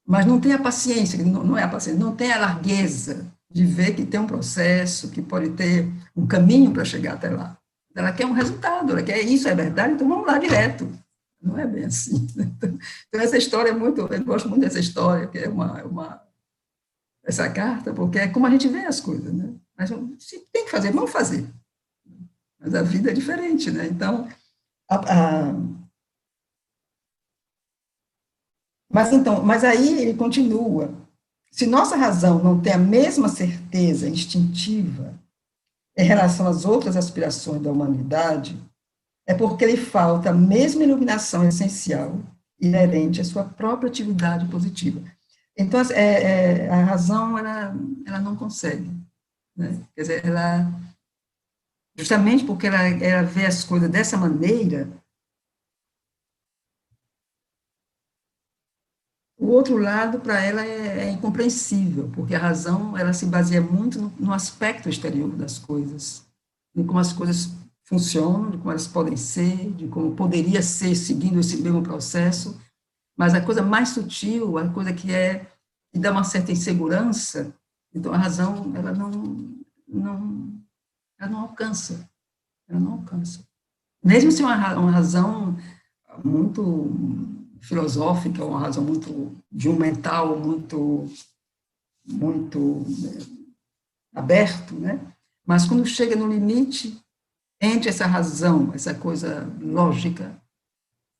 mas não tem a paciência, não é a paciência, não tem a largueza de ver que tem um processo, que pode ter um caminho para chegar até lá. Ela quer um resultado, ela quer isso, é verdade, então vamos lá direto. Não é bem assim. Então, essa história é muito, eu gosto muito dessa história, que é essa carta, porque é como a gente vê as coisas, né? Mas se tem que fazer, vamos fazer. Mas a vida é diferente, né? Então, mas aí ele continua. Se nossa razão não tem a mesma certeza instintiva em relação às outras aspirações da humanidade, é porque lhe falta a mesma iluminação essencial inerente à sua própria atividade positiva. Então, a razão, ela não consegue, né? Quer dizer, justamente porque ela vê as coisas dessa maneira, o outro lado, para ela, é incompreensível, porque a razão, ela se baseia muito no aspecto exterior das coisas, de como as coisas funcionam, de como elas podem ser, de como poderia ser seguindo esse mesmo processo, mas a coisa mais sutil, a coisa que dá uma certa insegurança, então a razão, ela não alcança, ela não alcança. Mesmo se uma razão muito filosófica, uma razão muito de um mental muito aberto, né? Mas quando chega no limite entre essa razão, essa coisa lógica,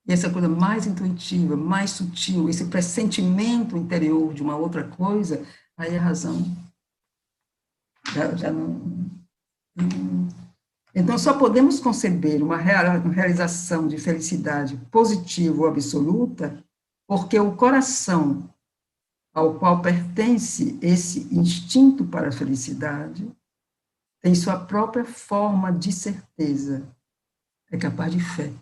e essa coisa mais intuitiva, mais sutil, esse pressentimento interior de uma outra coisa, aí a razão já não. Então, só podemos conceber uma realização de felicidade positiva ou absoluta porque o coração ao qual pertence esse instinto para a felicidade tem sua própria forma de certeza, é capaz de fé.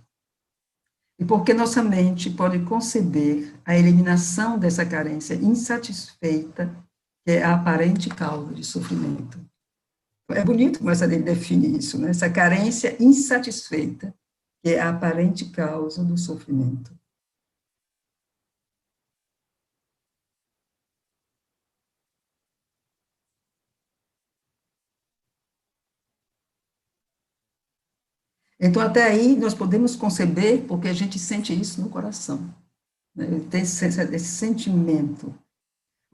E porque nossa mente pode conceber a eliminação dessa carência insatisfeita, que é a aparente causa de sofrimento. É bonito como essa lei define isso, né? Essa carência insatisfeita, que é a aparente causa do sofrimento. Então, até aí, nós podemos conceber, porque a gente sente isso no coração, né? Tem esse sentimento.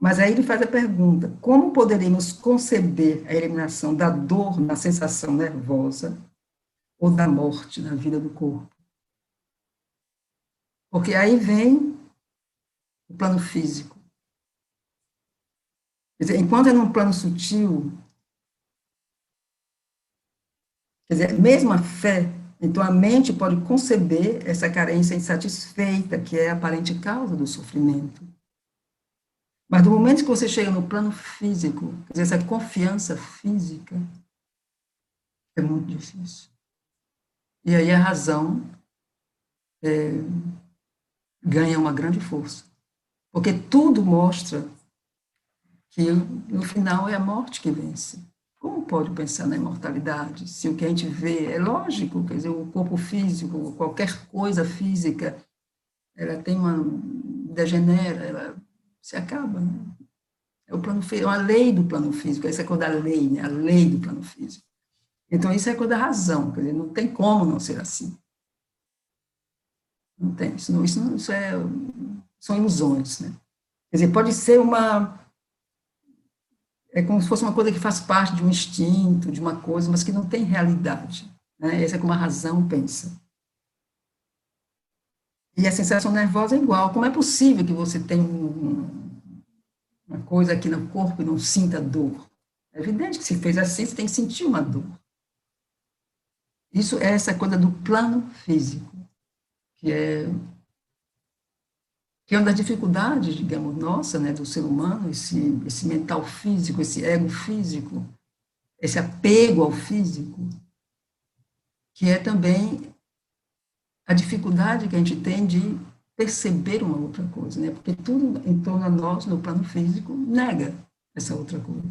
Mas aí ele faz a pergunta: como poderíamos conceber a eliminação da dor na sensação nervosa ou da morte na vida do corpo? Porque aí vem o plano físico. Quer dizer, enquanto é num plano sutil, quer dizer, mesmo a fé, então a mente pode conceber essa carência insatisfeita, que é a aparente causa do sofrimento. Mas do momento que você chega no plano físico, quer dizer, essa confiança física, é muito difícil. E aí a razão ganha uma grande força. Porque tudo mostra que no final é a morte que vence. Como pode pensar na imortalidade se o que a gente vê é lógico, quer dizer, o corpo físico, qualquer coisa física, ela tem degenera, ela se acaba, né? É o plano físico, é uma lei do plano físico, essa é a coisa da lei, né? A lei do plano físico. Então, isso é a coisa da razão, quer dizer, não tem como não ser assim. Não tem, isso é são ilusões, né? Quer dizer, pode ser é como se fosse uma coisa que faz parte de um instinto, de uma coisa, mas que não tem realidade, né? Essa é como a razão pensa. E a sensação nervosa é igual. Como é possível que você tenha uma coisa aqui no corpo e não sinta dor? É evidente que se fez assim, você tem que sentir uma dor. Isso é essa coisa do plano físico, que é uma das dificuldades, digamos, nossa, né, do ser humano, esse mental físico, esse ego físico, esse apego ao físico, que é também a dificuldade que a gente tem de perceber uma outra coisa, né? Porque tudo em torno de nós, no plano físico, nega essa outra coisa.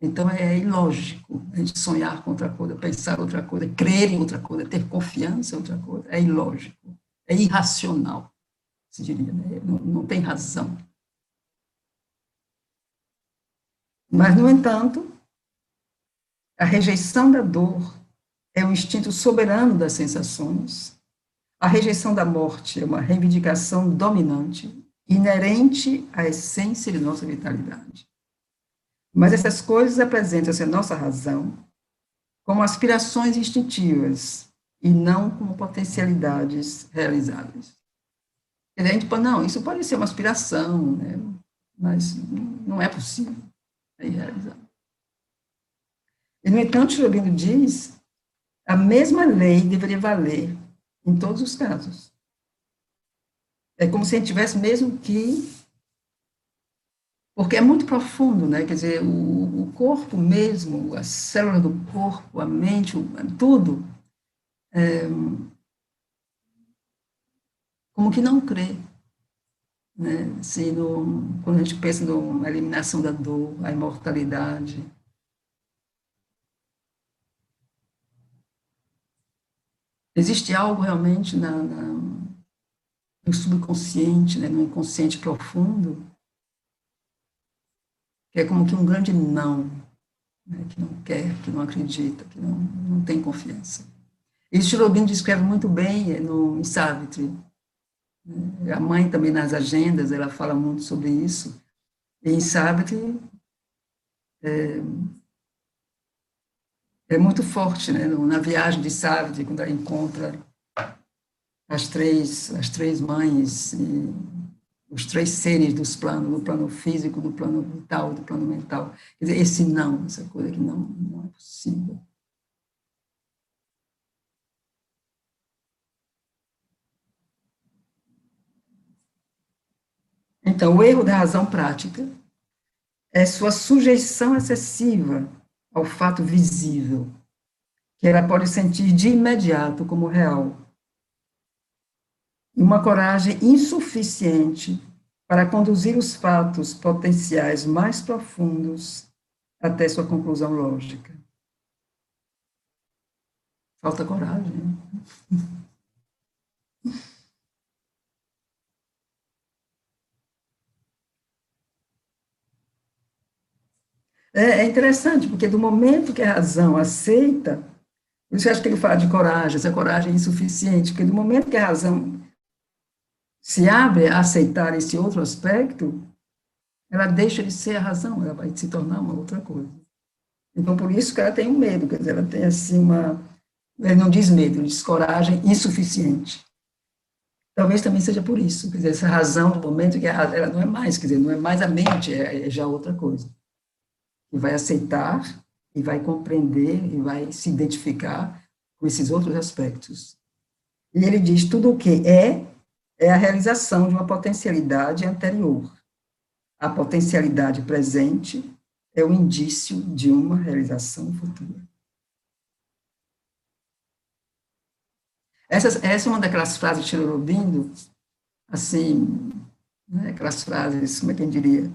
Então, é ilógico a gente sonhar com outra coisa, pensar outra coisa, crer em outra coisa, ter confiança em outra coisa. É ilógico, é irracional, se diria, né? Não tem razão. Mas, no entanto, a rejeição da dor é o instinto soberano das sensações. A rejeição da morte é uma reivindicação dominante, inerente à essência de nossa vitalidade. Mas essas coisas apresentam-se à nossa razão como aspirações instintivas e não como potencialidades realizáveis. E daí a gente fala, não, isso pode ser uma aspiração, né? Mas não é possível, é irrealizável. E, no entanto, Shirobino diz, a mesma lei deveria valer em todos os casos. É como se a gente tivesse mesmo que... Porque é muito profundo, né? Quer dizer, o corpo mesmo, as células do corpo, a mente, tudo, como que não crê, né? Assim, quando a gente pensa na eliminação da dor, a imortalidade. Existe algo realmente no subconsciente, né? No inconsciente profundo, que é como que um grande não, né? Que não quer, que não acredita, que não tem confiança. E Sri Aurobindo descreve muito bem em Savitri. A mãe também nas agendas, ela fala muito sobre isso. E em Savitri é muito forte, né? Na viagem de Savitri, quando ela encontra as três mães, os três seres dos planos, do plano físico, do plano vital, do plano mental. Quer dizer, esse não, essa coisa que não é possível. Então, o erro da razão prática é sua sujeição excessiva ao fato visível, que ela pode sentir de imediato como real. E uma coragem insuficiente para conduzir os fatos potenciais mais profundos até sua conclusão lógica. Falta coragem, né? É interessante, porque do momento que a razão aceita, por isso eu acho que ele fala de coragem, essa coragem é insuficiente, porque do momento que a razão se abre a aceitar esse outro aspecto, ela deixa de ser a razão, ela vai se tornar uma outra coisa. Então, por isso que ela tem um medo, quer dizer, ela tem assim ele não diz medo, ele diz coragem insuficiente. Talvez também seja por isso, quer dizer, essa razão do momento que ela não é mais, quer dizer, não é mais a mente, é já outra coisa. E vai aceitar, e vai compreender, e vai se identificar com esses outros aspectos. E ele diz, tudo o que é a realização de uma potencialidade anterior. A potencialidade presente é o indício de uma realização futura. Essa é uma daquelas frases de Sri Aurobindo, assim, né, aquelas frases, como é que eu diria?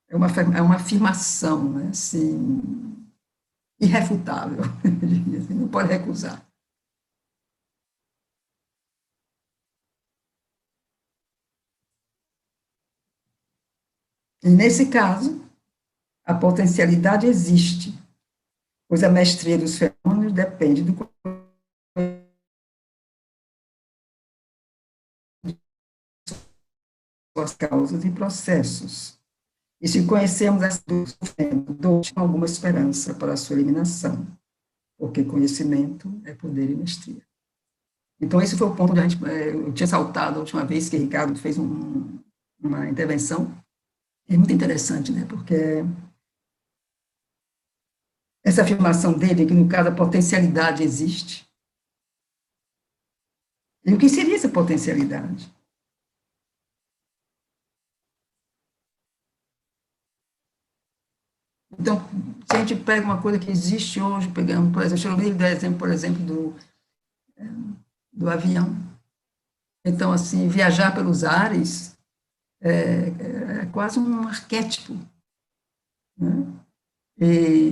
É uma afirmação, né, assim, irrefutável, não pode recusar. E nesse caso, a potencialidade existe, pois a mestria dos fenômenos depende do suas causas e processos. E se conhecermos essa dor, alguma esperança para a sua eliminação, porque conhecimento é poder e mestria. Então, esse foi o ponto onde eu tinha saltado a última vez que Ricardo fez uma intervenção. É muito interessante, né? Porque essa afirmação dele, que no caso a potencialidade existe. E o que seria essa potencialidade? Então, se a gente pega uma coisa que existe hoje, pegando, por exemplo, Chernobyl dá exemplo, por exemplo, do avião. Então, assim, viajar pelos ares é quase um arquétipo, né? E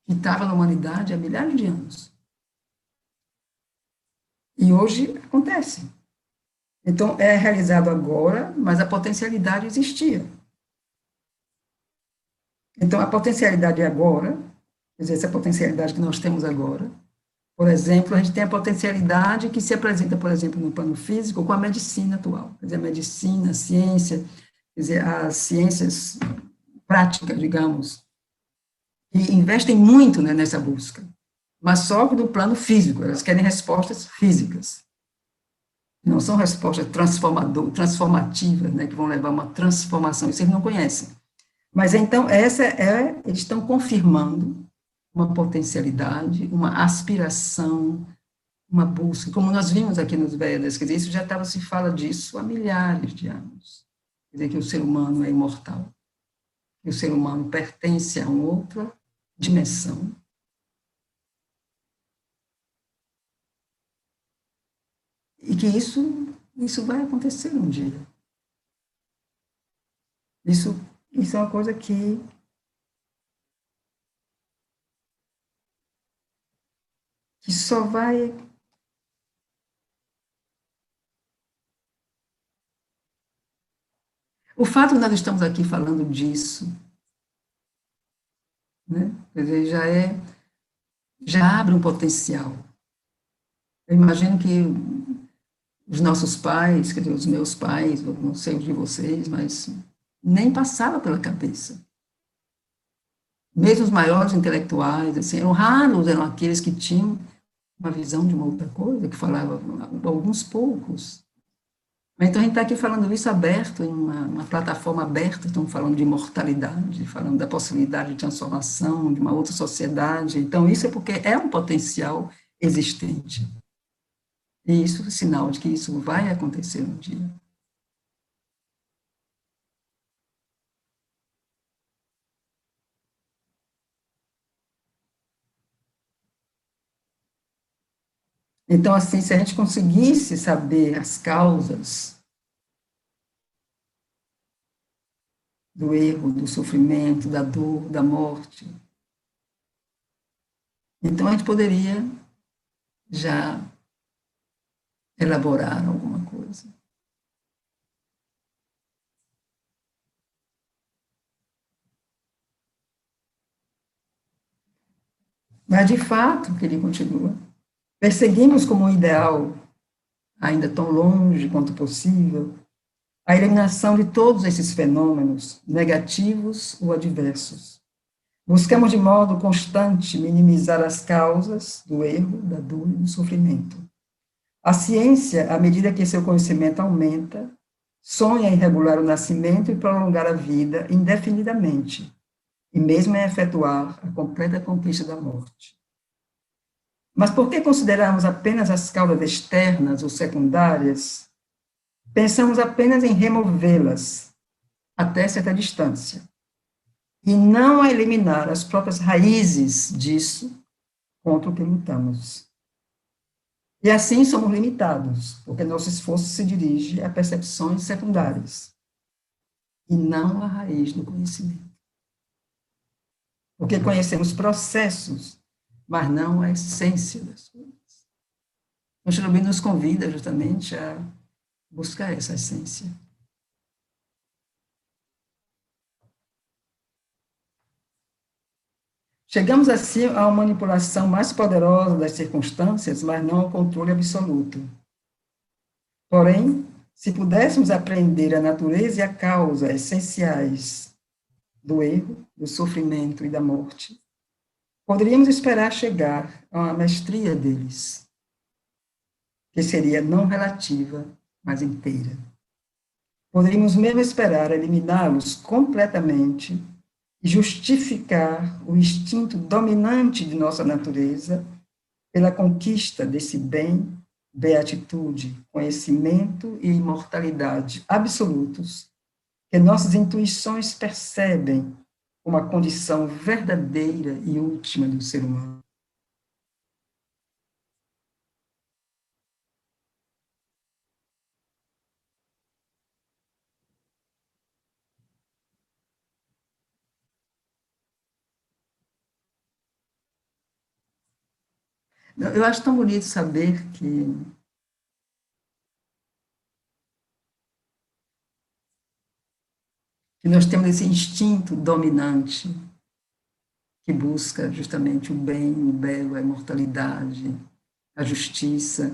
que estava na humanidade há milhares de anos. E hoje acontece. Então, é realizado agora, mas a potencialidade existia. Então, a potencialidade é agora, quer dizer, essa potencialidade que nós temos agora. Por exemplo, a gente tem a potencialidade que se apresenta, por exemplo, no plano físico, com a medicina atual. Quer dizer, a medicina, a ciência, quer dizer, as ciências práticas, digamos, que investem muito, né, nessa busca, mas só no plano físico, elas querem respostas físicas. Não são respostas transformativas, né, que vão levar a uma transformação, isso eles não conhecem. Mas, então, eles estão confirmando uma potencialidade, uma aspiração, uma busca, como nós vimos aqui nos Vedas, quer dizer, isso já se fala disso há milhares de anos, quer dizer, que o ser humano é imortal, que o ser humano pertence a uma outra dimensão. E que isso vai acontecer um dia. Isso é uma coisa que só vai... O fato de nós estamos aqui falando disso, né, quer dizer, já abre um potencial. Eu imagino que os nossos pais, quer dizer, os meus pais, não sei os de vocês, mas nem passava pela cabeça. Mesmo os maiores intelectuais, assim, eram raros, eram aqueles que tinham uma visão de uma outra coisa, que falavam alguns poucos. Então, a gente está aqui falando isso aberto, em uma plataforma aberta, estamos falando de imortalidade, falando da possibilidade de transformação, de uma outra sociedade. Então, isso é porque é um potencial existente. E isso é sinal de que isso vai acontecer um dia. Então, assim, se a gente conseguisse saber as causas do erro, do sofrimento, da dor, da morte, então a gente poderia já elaborar alguma coisa. Mas, de fato, que ele continua, perseguimos como um ideal, ainda tão longe quanto possível, a eliminação de todos esses fenômenos, negativos ou adversos. Buscamos de modo constante minimizar as causas do erro, da dor e do sofrimento. A ciência, à medida que seu conhecimento aumenta, sonha em regular o nascimento e prolongar a vida indefinidamente, e mesmo em efetuar a completa conquista da morte. Mas por que consideramos apenas as causas externas ou secundárias? Pensamos apenas em removê-las até certa distância, e não a eliminar as próprias raízes disso contra o que lutamos. E assim somos limitados, porque nosso esforço se dirige a percepções secundárias, e não à raiz do conhecimento. Porque conhecemos processos, mas não a essência das coisas. O Chernobyl nos convida justamente a buscar essa essência. Chegamos assim a uma manipulação mais poderosa das circunstâncias, mas não ao controle absoluto. Porém, Se pudéssemos aprender a natureza e a causa essenciais do erro, do sofrimento e da morte, poderíamos esperar chegar a uma mestria deles, que seria não relativa, mas inteira. Poderíamos mesmo esperar eliminá-los completamente e justificar o instinto dominante de nossa natureza pela conquista desse bem, beatitude, conhecimento e imortalidade absolutos, que nossas intuições percebem como a condição verdadeira e última do ser humano. Eu acho tão bonito saber que nós temos esse instinto dominante que busca justamente o bem, o belo, a imortalidade, a justiça,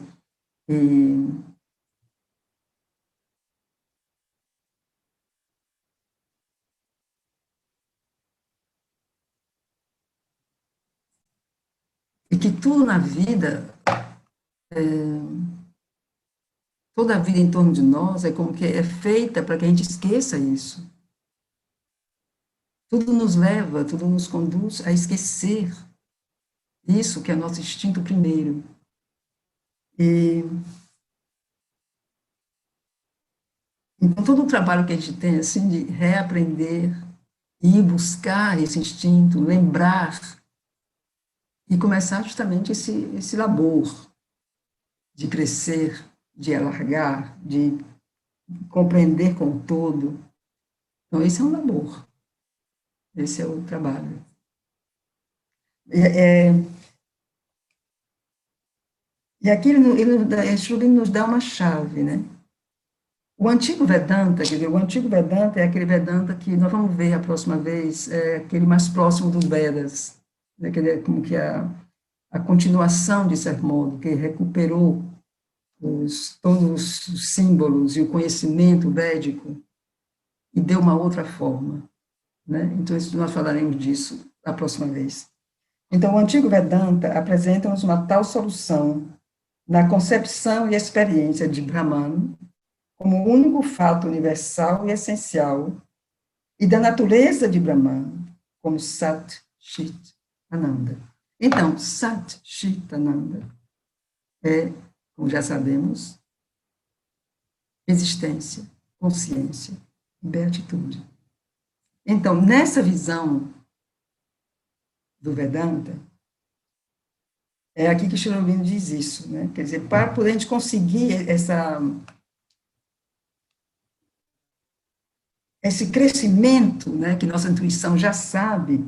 e que tudo na vida, toda a vida em torno de nós é como que é feita para que a gente esqueça isso. Tudo nos leva, tudo nos conduz a esquecer isso que é nosso instinto primeiro. E então todo o trabalho que a gente tem assim de reaprender e buscar esse instinto, lembrar e começar justamente esse labor de crescer, de alargar, de compreender com o todo. Então esse é um labor. Esse é o trabalho. E aqui Sri Aurobindo nos dá uma chave, né? O antigo Vedanta, quer dizer, o antigo Vedanta é aquele Vedanta que nós vamos ver a próxima vez, é aquele mais próximo dos Vedas, né? Quer dizer, como que a continuação, de certo modo, que recuperou todos os símbolos e o conhecimento védico e deu uma outra forma. Né? Então, nós falaremos disso a próxima vez. Então, o antigo Vedanta apresenta-nos uma tal solução na concepção e experiência de Brahman como o único fato universal e essencial, e da natureza de Brahman como Sat Chit Ananda. Então, Sat Chit Ananda é, como já sabemos, existência, consciência e beatitude. Então, nessa visão do Vedanta, é aqui que Sri Aurobindo diz isso, né? Quer dizer, para poder a gente conseguir esse crescimento, né, que nossa intuição já sabe,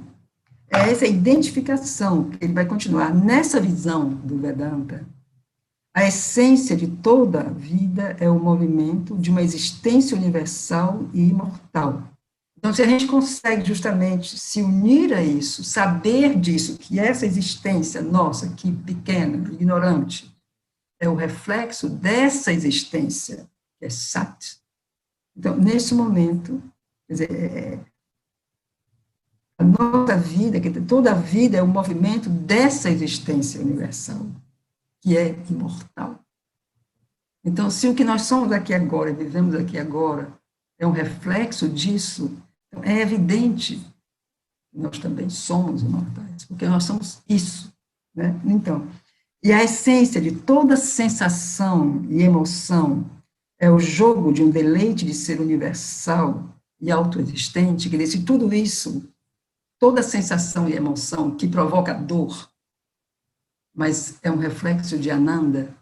é essa identificação, que ele vai continuar nessa visão do Vedanta. A essência de toda a vida é o movimento de uma existência universal e imortal. Então, se a gente consegue justamente se unir a isso, saber disso, que essa existência nossa, que pequena, ignorante, é o reflexo dessa existência, que é Sat. Então, nesse momento, quer dizer, a nossa vida, que toda a vida é o movimento dessa existência universal, que é imortal. Então, se o que nós somos aqui agora, vivemos aqui agora, é um reflexo disso, é evidente que nós também somos imortais, porque nós somos isso, né? Então, e a essência de toda sensação e emoção é o jogo de um deleite de ser universal e autoexistente, que desse tudo isso, toda sensação e emoção que provoca dor, mas é um reflexo de Ananda,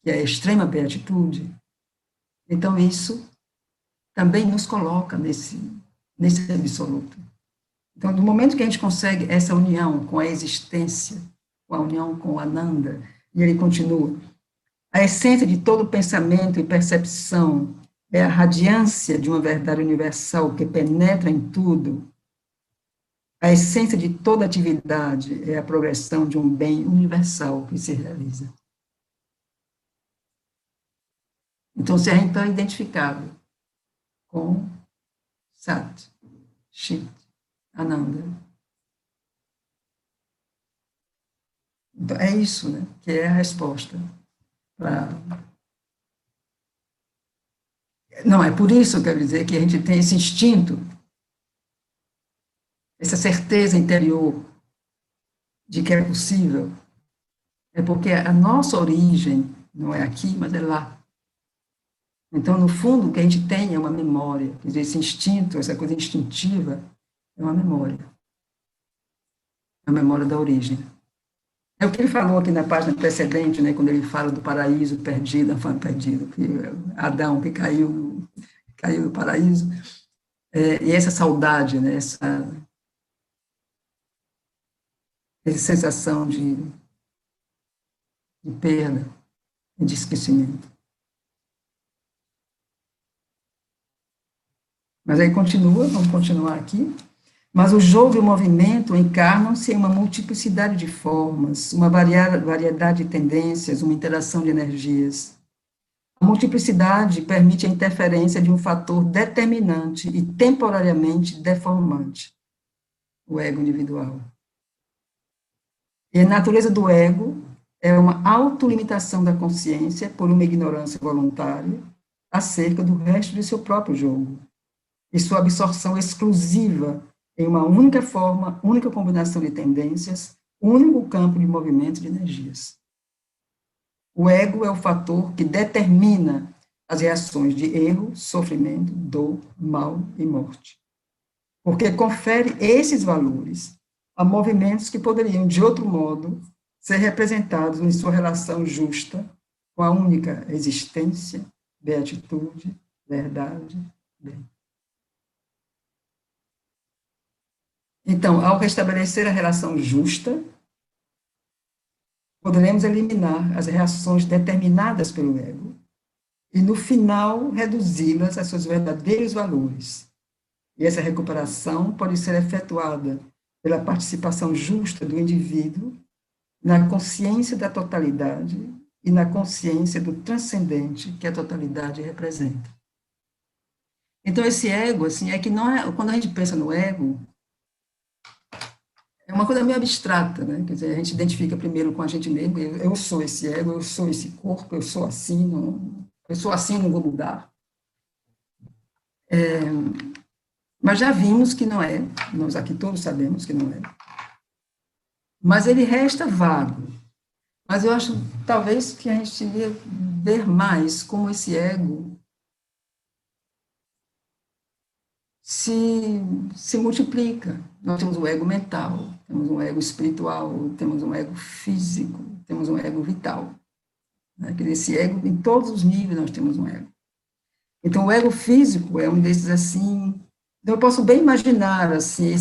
que é a extrema beatitude, então isso também nos coloca nesse absoluto. Então, no momento que a gente consegue essa união com a existência, com a união com o Ananda, e ele continua, a essência de todo pensamento e percepção é a radiância de uma verdade universal que penetra em tudo. A essência de toda atividade é a progressão de um bem universal que se realiza. Então, se a gente está identificado com Sat, Chit, Ananda. Então, é isso, né, que é a resposta para... Não, é por isso, quero dizer, que a gente tem esse instinto, essa certeza interior de que é possível, é porque a nossa origem não é aqui, mas é lá. Então, no fundo, o que a gente tem é uma memória, quer dizer, esse instinto, essa coisa instintiva, é uma memória. É a memória da origem. É o que ele falou aqui na página precedente, né, quando ele fala do paraíso perdido, que Adão que caiu do paraíso, e essa saudade, né, essa sensação de perda e de esquecimento. Mas aí continua, vamos continuar aqui. Mas o jogo e o movimento encarnam-se em uma multiplicidade de formas, uma variedade de tendências, uma interação de energias. A multiplicidade permite a interferência de um fator determinante e temporariamente deformante, o ego individual. E a natureza do ego é uma autolimitação da consciência por uma ignorância voluntária acerca do resto de seu próprio jogo, e sua absorção exclusiva em uma única forma, única combinação de tendências, único campo de movimento de energias. O ego é o fator que determina as reações de erro, sofrimento, dor, mal e morte, porque confere esses valores a movimentos que poderiam, de outro modo, ser representados em sua relação justa com a única existência, beatitude, verdade, bem. Então, ao restabelecer a relação justa, poderemos eliminar as reações determinadas pelo ego e, no final, reduzi-las a seus verdadeiros valores. E essa recuperação pode ser efetuada pela participação justa do indivíduo na consciência da totalidade e na consciência do transcendente que a totalidade representa. Então, esse ego, assim, é que não é, quando a gente pensa no ego, é uma coisa meio abstrata, né? Quer dizer, a gente identifica primeiro com a gente mesmo, eu sou esse ego, eu sou esse corpo, eu sou assim, não vou mudar. Mas já vimos que não é, nós aqui todos sabemos que não é. Mas ele resta vago. Mas eu acho, talvez, que a gente devia ver mais como esse ego se multiplica. Nós temos um ego mental, temos um ego espiritual, temos um ego físico, temos um ego vital. Né? Que esse ego, em todos os níveis, nós temos um ego. Então, o ego físico é um desses, assim... Então, eu posso bem imaginar, assim,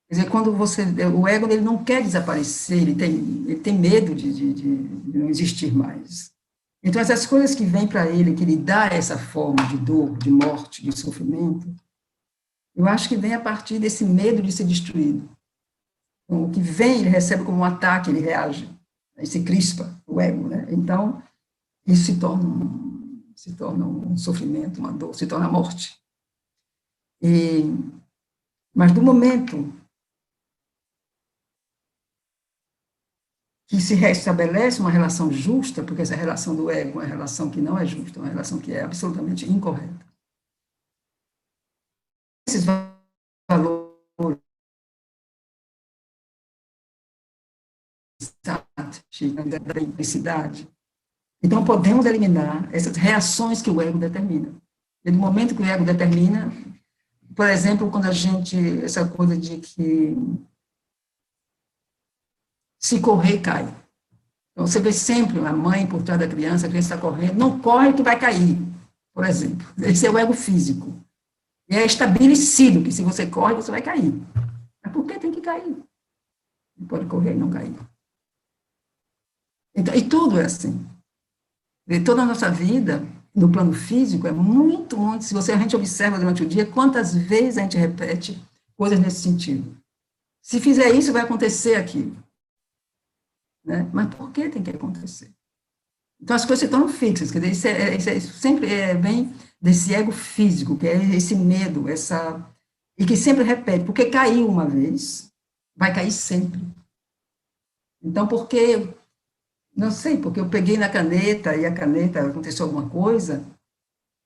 quer dizer, quando o ego, ele não quer desaparecer, ele tem medo de não existir mais. Então, essas coisas que vêm para ele, que lhe dá essa forma de dor, de morte, de sofrimento, eu acho que vem a partir desse medo de ser destruído. Então, o que vem, ele recebe como um ataque, ele reage, aí se crispa o ego, né? Então, isso se torna um sofrimento, uma dor, se torna a morte. Mas do momento que se restabelece uma relação justa, porque essa relação do ego é uma relação que não é justa, é uma relação que é absolutamente incorreta. Esses valores da implicidade, então podemos eliminar essas reações que o ego determina. E no momento que o ego determina, por exemplo, quando a gente, essa coisa de que se correr, cai. Então, você vê sempre a mãe por trás da criança, a criança está correndo, não corre que vai cair, por exemplo. Esse é o ego físico. E é estabelecido que se você corre, você vai cair. Mas por que tem que cair? Não pode correr e não cair. Então, e tudo é assim. E toda a nossa vida, no plano físico, é muito, se a gente observa durante o dia, quantas vezes a gente repete coisas nesse sentido. Se fizer isso, vai acontecer aquilo. Né? Mas por que tem que acontecer? Então, as coisas se tornam fixas, quer dizer, isso sempre vem desse ego físico, que é esse medo, e que sempre repete, porque caiu uma vez, vai cair sempre. Então, porque, não sei, porque eu peguei na caneta e a caneta, aconteceu alguma coisa,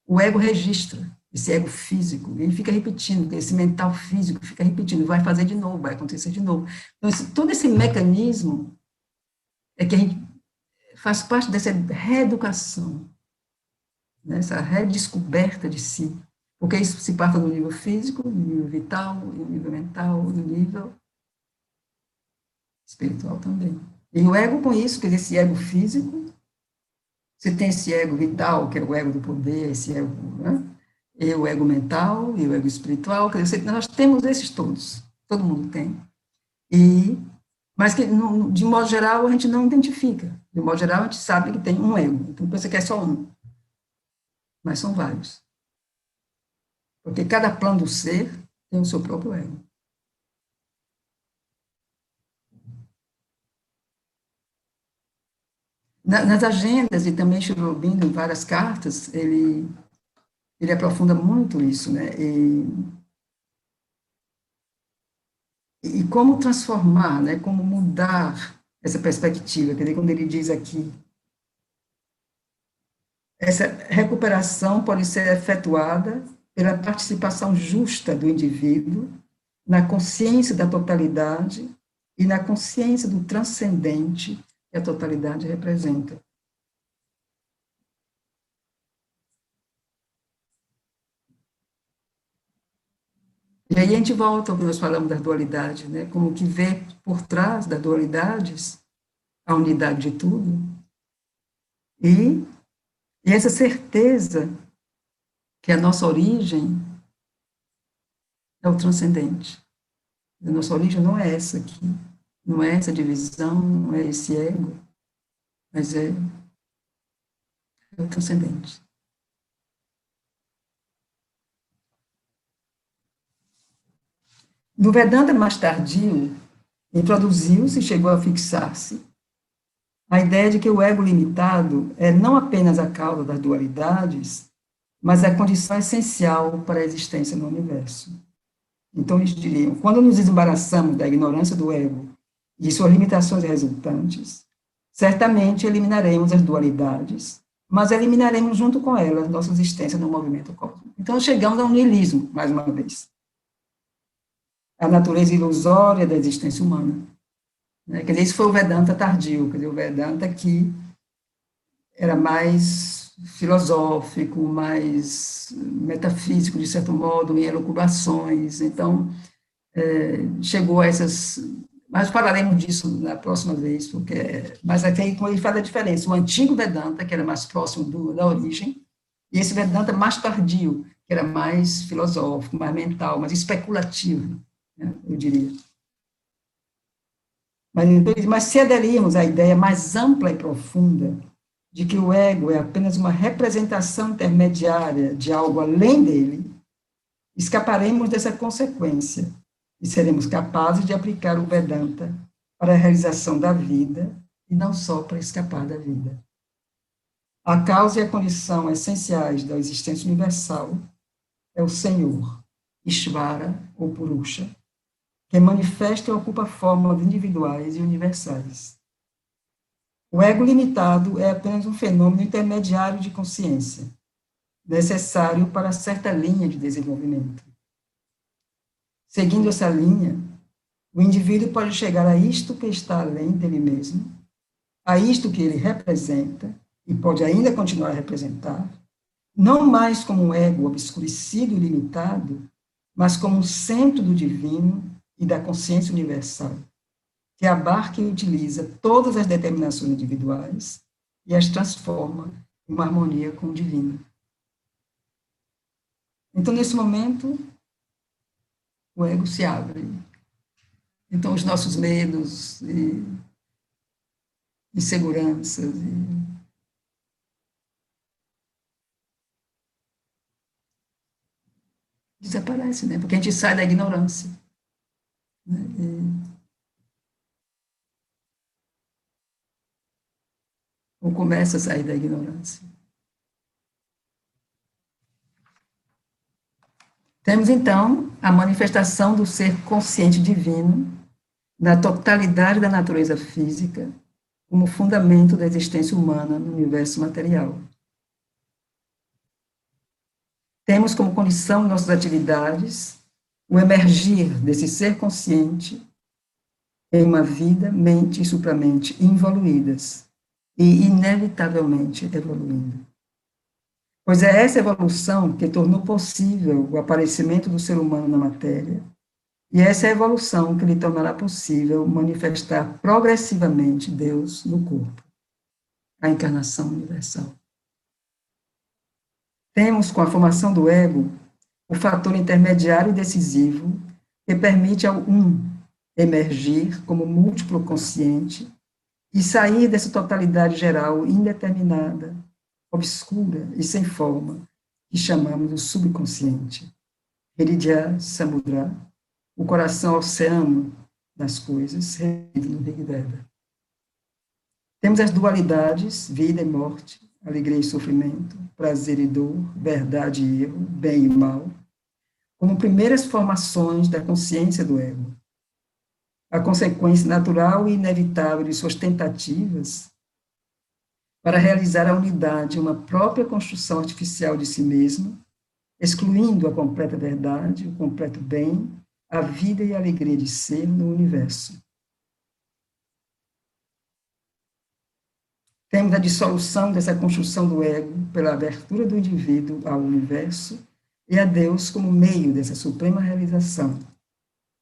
o ego registra, esse ego físico, ele fica repetindo, esse mental físico fica repetindo, vai fazer de novo, vai acontecer de novo. Então, todo esse mecanismo é que a gente faz parte dessa reeducação, né, essa redescoberta de si, porque isso se parte do nível físico, do nível vital, do nível mental, do nível espiritual também. E o ego com isso, quer dizer, esse ego físico, você tem esse ego vital, que é o ego do poder, esse ego, né? E o ego mental, e o ego espiritual, quer dizer, nós temos esses todos, todo mundo tem. Mas que, de modo geral, a gente não identifica. De modo geral, a gente sabe que tem um ego. Então, pensa que é só um, mas são vários. Porque cada plano do ser tem o seu próprio ego. Nas agendas, e também Sri Aurobindo, em várias cartas, ele aprofunda muito isso, né? E como transformar, né? Como mudar essa perspectiva. Quer dizer, quando ele diz aqui, essa recuperação pode ser efetuada pela participação justa do indivíduo na consciência da totalidade e na consciência do transcendente que a totalidade representa. E aí a gente volta ao que nós falamos da dualidade, né? Como que vê por trás das dualidades a unidade de tudo. E essa certeza que a nossa origem é o transcendente. A nossa origem não é essa aqui, não é essa divisão, não é esse ego, mas é o transcendente. No Vedanta mais tardio, introduziu-se e chegou a fixar-se a ideia de que o ego limitado é não apenas a causa das dualidades, mas a condição essencial para a existência no universo. Então, eles diriam, quando nos desembaraçamos da ignorância do ego e de suas limitações resultantes, certamente eliminaremos as dualidades, mas eliminaremos junto com elas nossa existência no movimento cósmico. Então, chegamos ao niilismo, mais uma vez. A natureza ilusória da existência humana. Quer dizer, isso foi o Vedanta tardio, quer dizer, o Vedanta que era mais filosófico, mais metafísico, de certo modo, em elucubrações. Então, chegou a essas... Mas falaremos disso na próxima vez, porque... Mas aí, como ele fala a diferença, o antigo Vedanta, que era mais próximo da origem, e esse Vedanta mais tardio, que era mais filosófico, mais mental, mais especulativo, né, eu diria. Mas se aderirmos à ideia mais ampla e profunda de que o ego é apenas uma representação intermediária de algo além dele, escaparemos dessa consequência e seremos capazes de aplicar o Vedanta para a realização da vida e não só para escapar da vida. A causa e a condição essenciais da existência universal é o Senhor, Ishvara ou Purusha, que manifesta e ocupa formas individuais e universais. O ego limitado é apenas um fenômeno intermediário de consciência, necessário para certa linha de desenvolvimento. Seguindo essa linha, o indivíduo pode chegar a isto que está além dele mesmo, a isto que ele representa, e pode ainda continuar a representar, não mais como um ego obscurecido e limitado, mas como um centro do divino e da consciência universal, que abarca e utiliza todas as determinações individuais e as transforma em uma harmonia com o divino. Então, nesse momento, o ego se abre. Então, os nossos medos e inseguranças desaparecem, né? Porque a gente sai da ignorância. Né? ou começa a sair da ignorância. Temos, então, a manifestação do ser consciente divino na totalidade da natureza física, como fundamento da existência humana no universo material. Temos como condição de nossas atividades o emergir desse ser consciente em uma vida, mente e supramente involuídas e inevitavelmente evoluindo. Pois é essa evolução que tornou possível o aparecimento do ser humano na matéria, e essa é a evolução que lhe tornará possível manifestar progressivamente Deus no corpo, a encarnação universal. Temos, com a formação do ego, o fator intermediário e decisivo que permite ao emergir como múltiplo consciente e sair dessa totalidade geral indeterminada, obscura e sem forma, que chamamos de subconsciente. Hridaya Samudra, o coração oceano das coisas, referido no Rig Veda. Temos as dualidades, vida e morte, alegria e sofrimento, prazer e dor, verdade e erro, bem e mal, como primeiras formações da consciência do ego. A consequência natural e inevitável de suas tentativas para realizar a unidade, uma própria construção artificial de si mesma, excluindo a completa verdade, o completo bem, a vida e a alegria de ser no universo. Temos a dissolução dessa construção do ego pela abertura do indivíduo ao universo e a Deus como meio dessa suprema realização,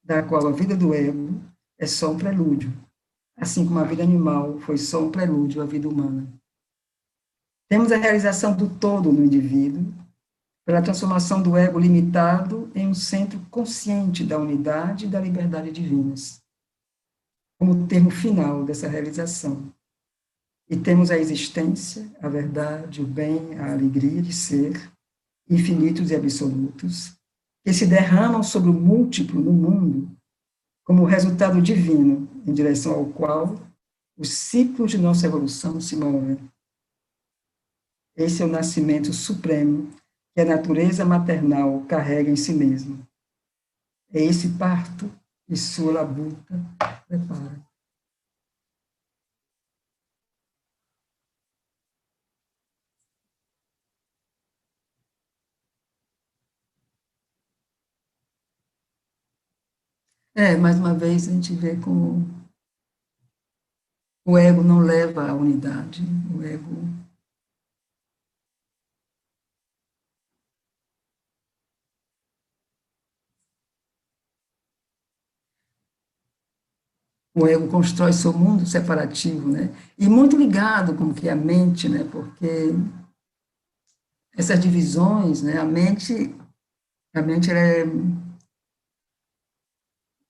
da qual a vida do ego é só um prelúdio, assim como a vida animal foi só um prelúdio à vida humana. Temos a realização do todo no indivíduo, pela transformação do ego limitado em um centro consciente da unidade e da liberdade divinas, como termo final dessa realização. E temos a existência, a verdade, o bem, a alegria de ser, infinitos e absolutos, que se derramam sobre o múltiplo no mundo, como resultado divino, em direção ao qual os ciclos de nossa evolução se movem. Esse é o nascimento supremo que a natureza maternal carrega em si mesma. É esse parto que sua labuta prepara. Mais uma vez a gente vê como o ego não leva à unidade, o ego constrói seu mundo separativo, né? E muito ligado com o que é a mente, né? Porque essas divisões, né? A mente ela é,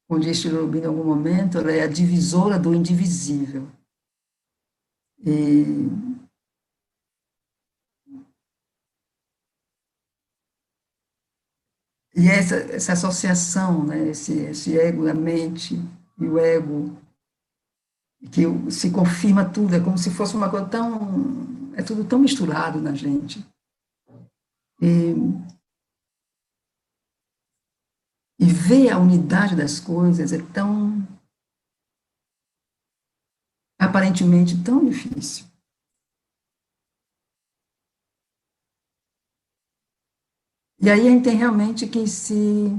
como disse Rubin em algum momento, ela é a divisora do indivisível. E essa associação, né? Esse ego da mente e o ego que se confirma tudo, é como se fosse uma coisa tão, é tudo tão misturado na gente. E ver a unidade das coisas é tão, aparentemente, tão difícil. E aí a gente tem realmente que se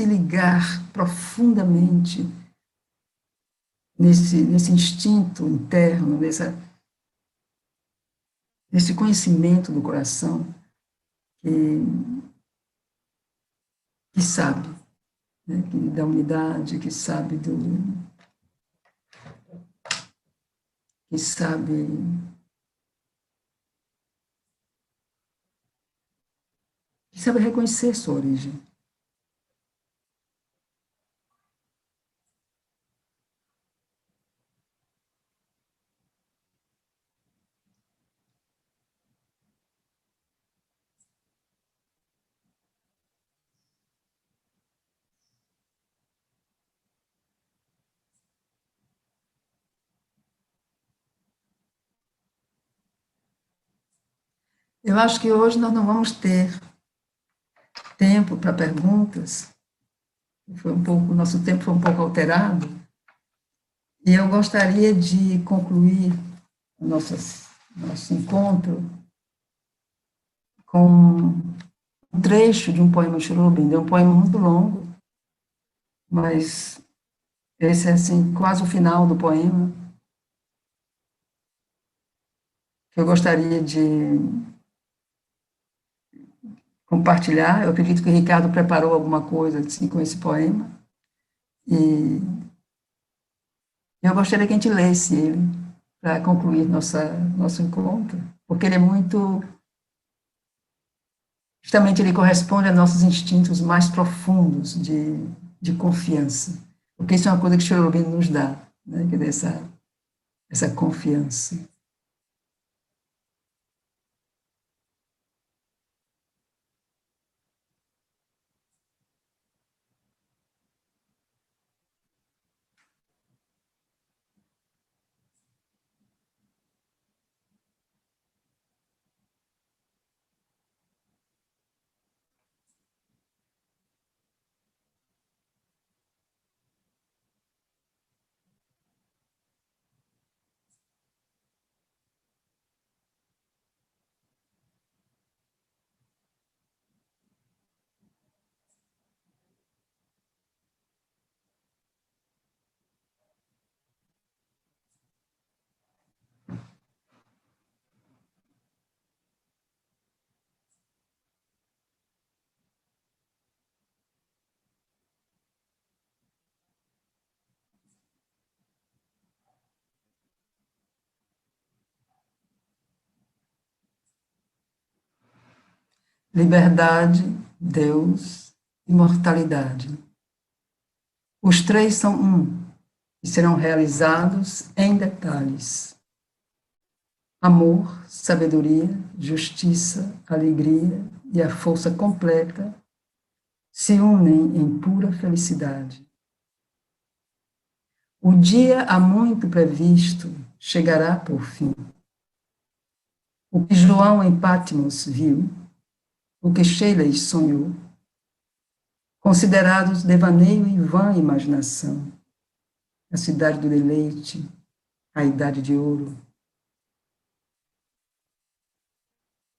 ligar profundamente nesse instinto interno, nesse conhecimento do coração que sabe, né, da unidade, que sabe reconhecer sua origem. Eu acho que hoje nós não vamos ter tempo para perguntas. O nosso tempo foi um pouco alterado. E eu gostaria de concluir o nosso encontro com um trecho de um poema de Cherubim. É um poema muito longo, mas esse é assim, quase o final do poema, que eu gostaria de compartilhar. Eu acredito que o Ricardo preparou alguma coisa assim, com esse poema, e eu gostaria que a gente lesse ele para concluir nosso encontro, porque ele é muito. Justamente ele corresponde a nossos instintos mais profundos de confiança, porque isso é uma coisa que Cherubim nos dá, né? Que é essa confiança. Liberdade, Deus, imortalidade. Os três são um e serão realizados em detalhes. Amor, sabedoria, justiça, alegria e a força completa se unem em pura felicidade. O dia há muito previsto chegará por fim. O que João em Patmos viu, o que Shelley sonhou, considerados devaneio e vã imaginação, a cidade do deleite, a idade de ouro.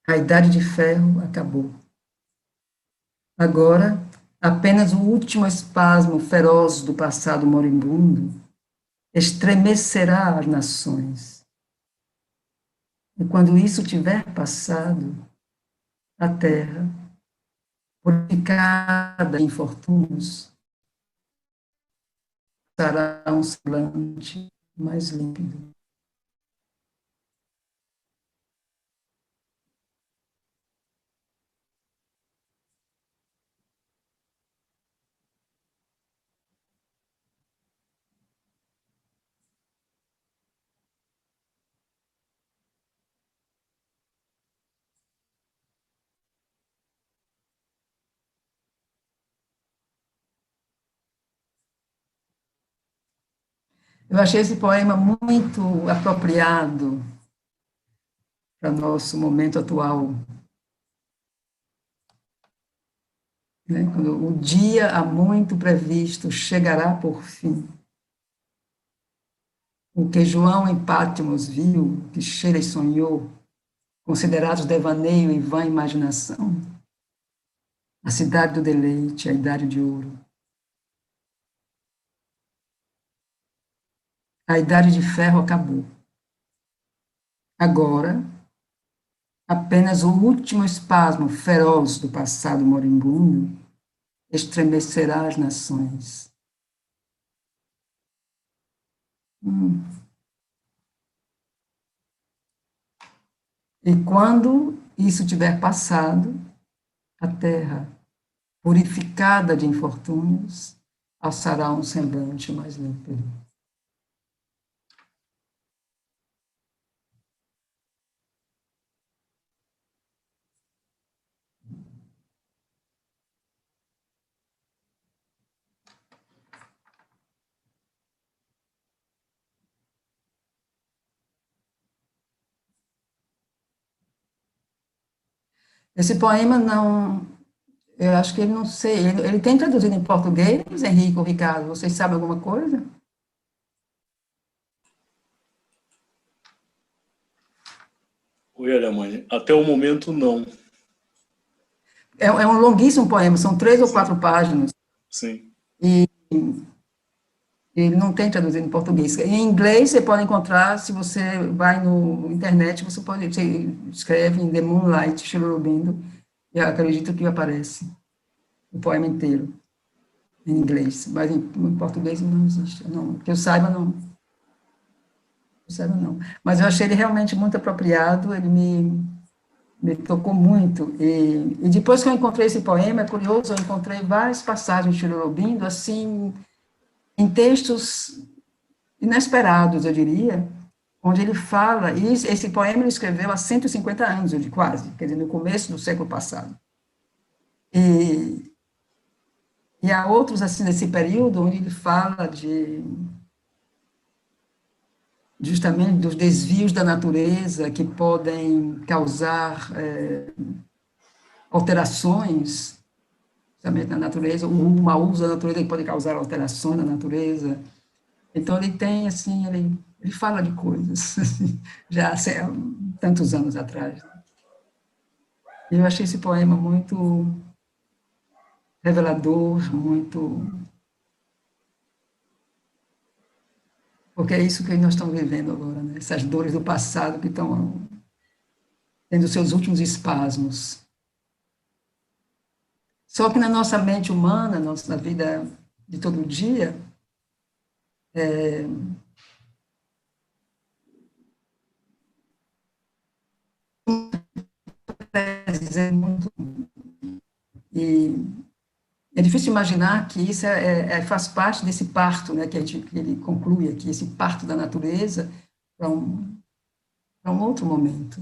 A idade de ferro acabou. Agora, apenas o último espasmo feroz do passado moribundo estremecerá as nações. E quando isso tiver passado, a terra, purificada de infortúnios, será um semblante mais límpido. Eu achei esse poema muito apropriado para o nosso momento atual. Né? Quando o dia há muito previsto chegará por fim. O que João em Patmos viu, que Shelley sonhou, considerados devaneio e vã imaginação, a cidade do deleite, a idade de ouro. A idade de ferro acabou. Agora, apenas o último espasmo feroz do passado moribundo estremecerá as nações. E quando isso tiver passado, a terra, purificada de infortúnios, alçará um semblante mais límpido. Esse poema não, eu acho que ele não sei, ele tem traduzido em português, Henrique ou Ricardo, vocês sabem alguma coisa? Oi, Alemães. Até o momento, não. É um longuíssimo poema, são 3 ou 4 Sim, páginas, sim. e ele não tem traduzido em português. Em inglês, você pode encontrar, se você vai no internet, você escreve em The Moonlight, Chulurubindo, e eu acredito que aparece o poema inteiro, em inglês, mas em português não existe, não, que eu saiba, não. Que eu saiba, não. Mas eu achei ele realmente muito apropriado, ele me tocou muito, e depois que eu encontrei esse poema, é curioso, eu encontrei várias passagens de Chulurubindo, assim, em textos inesperados, eu diria, onde ele fala, e esse poema ele escreveu há 150 anos, eu digo, quase, quer dizer, no começo do século passado. E, e há outros, assim, nesse período, onde ele fala justamente dos desvios da natureza que podem causar alterações, justamente na natureza, o mau uso da natureza que pode causar alterações na natureza. Então, ele tem, assim, ele fala de coisas, assim, já há tantos anos atrás. Eu achei esse poema muito revelador, muito. Porque é isso que nós estamos vivendo agora, né? Essas dores do passado que estão tendo seus últimos espasmos. Só que na nossa mente humana, na vida de todo dia, é muito. E é difícil imaginar que isso faz parte desse parto, né, que ele conclui aqui, esse parto da natureza para um outro momento.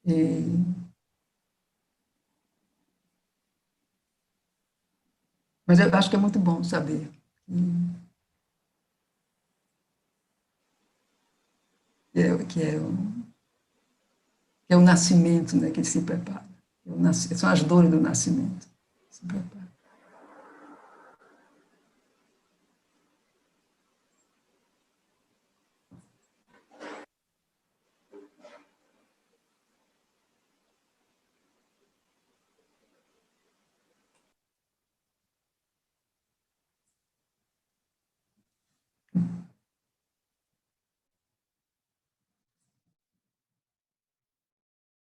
E, mas eu acho que é muito bom saber que é o nascimento, né, que ele se prepara. São as dores do nascimento. Se prepara.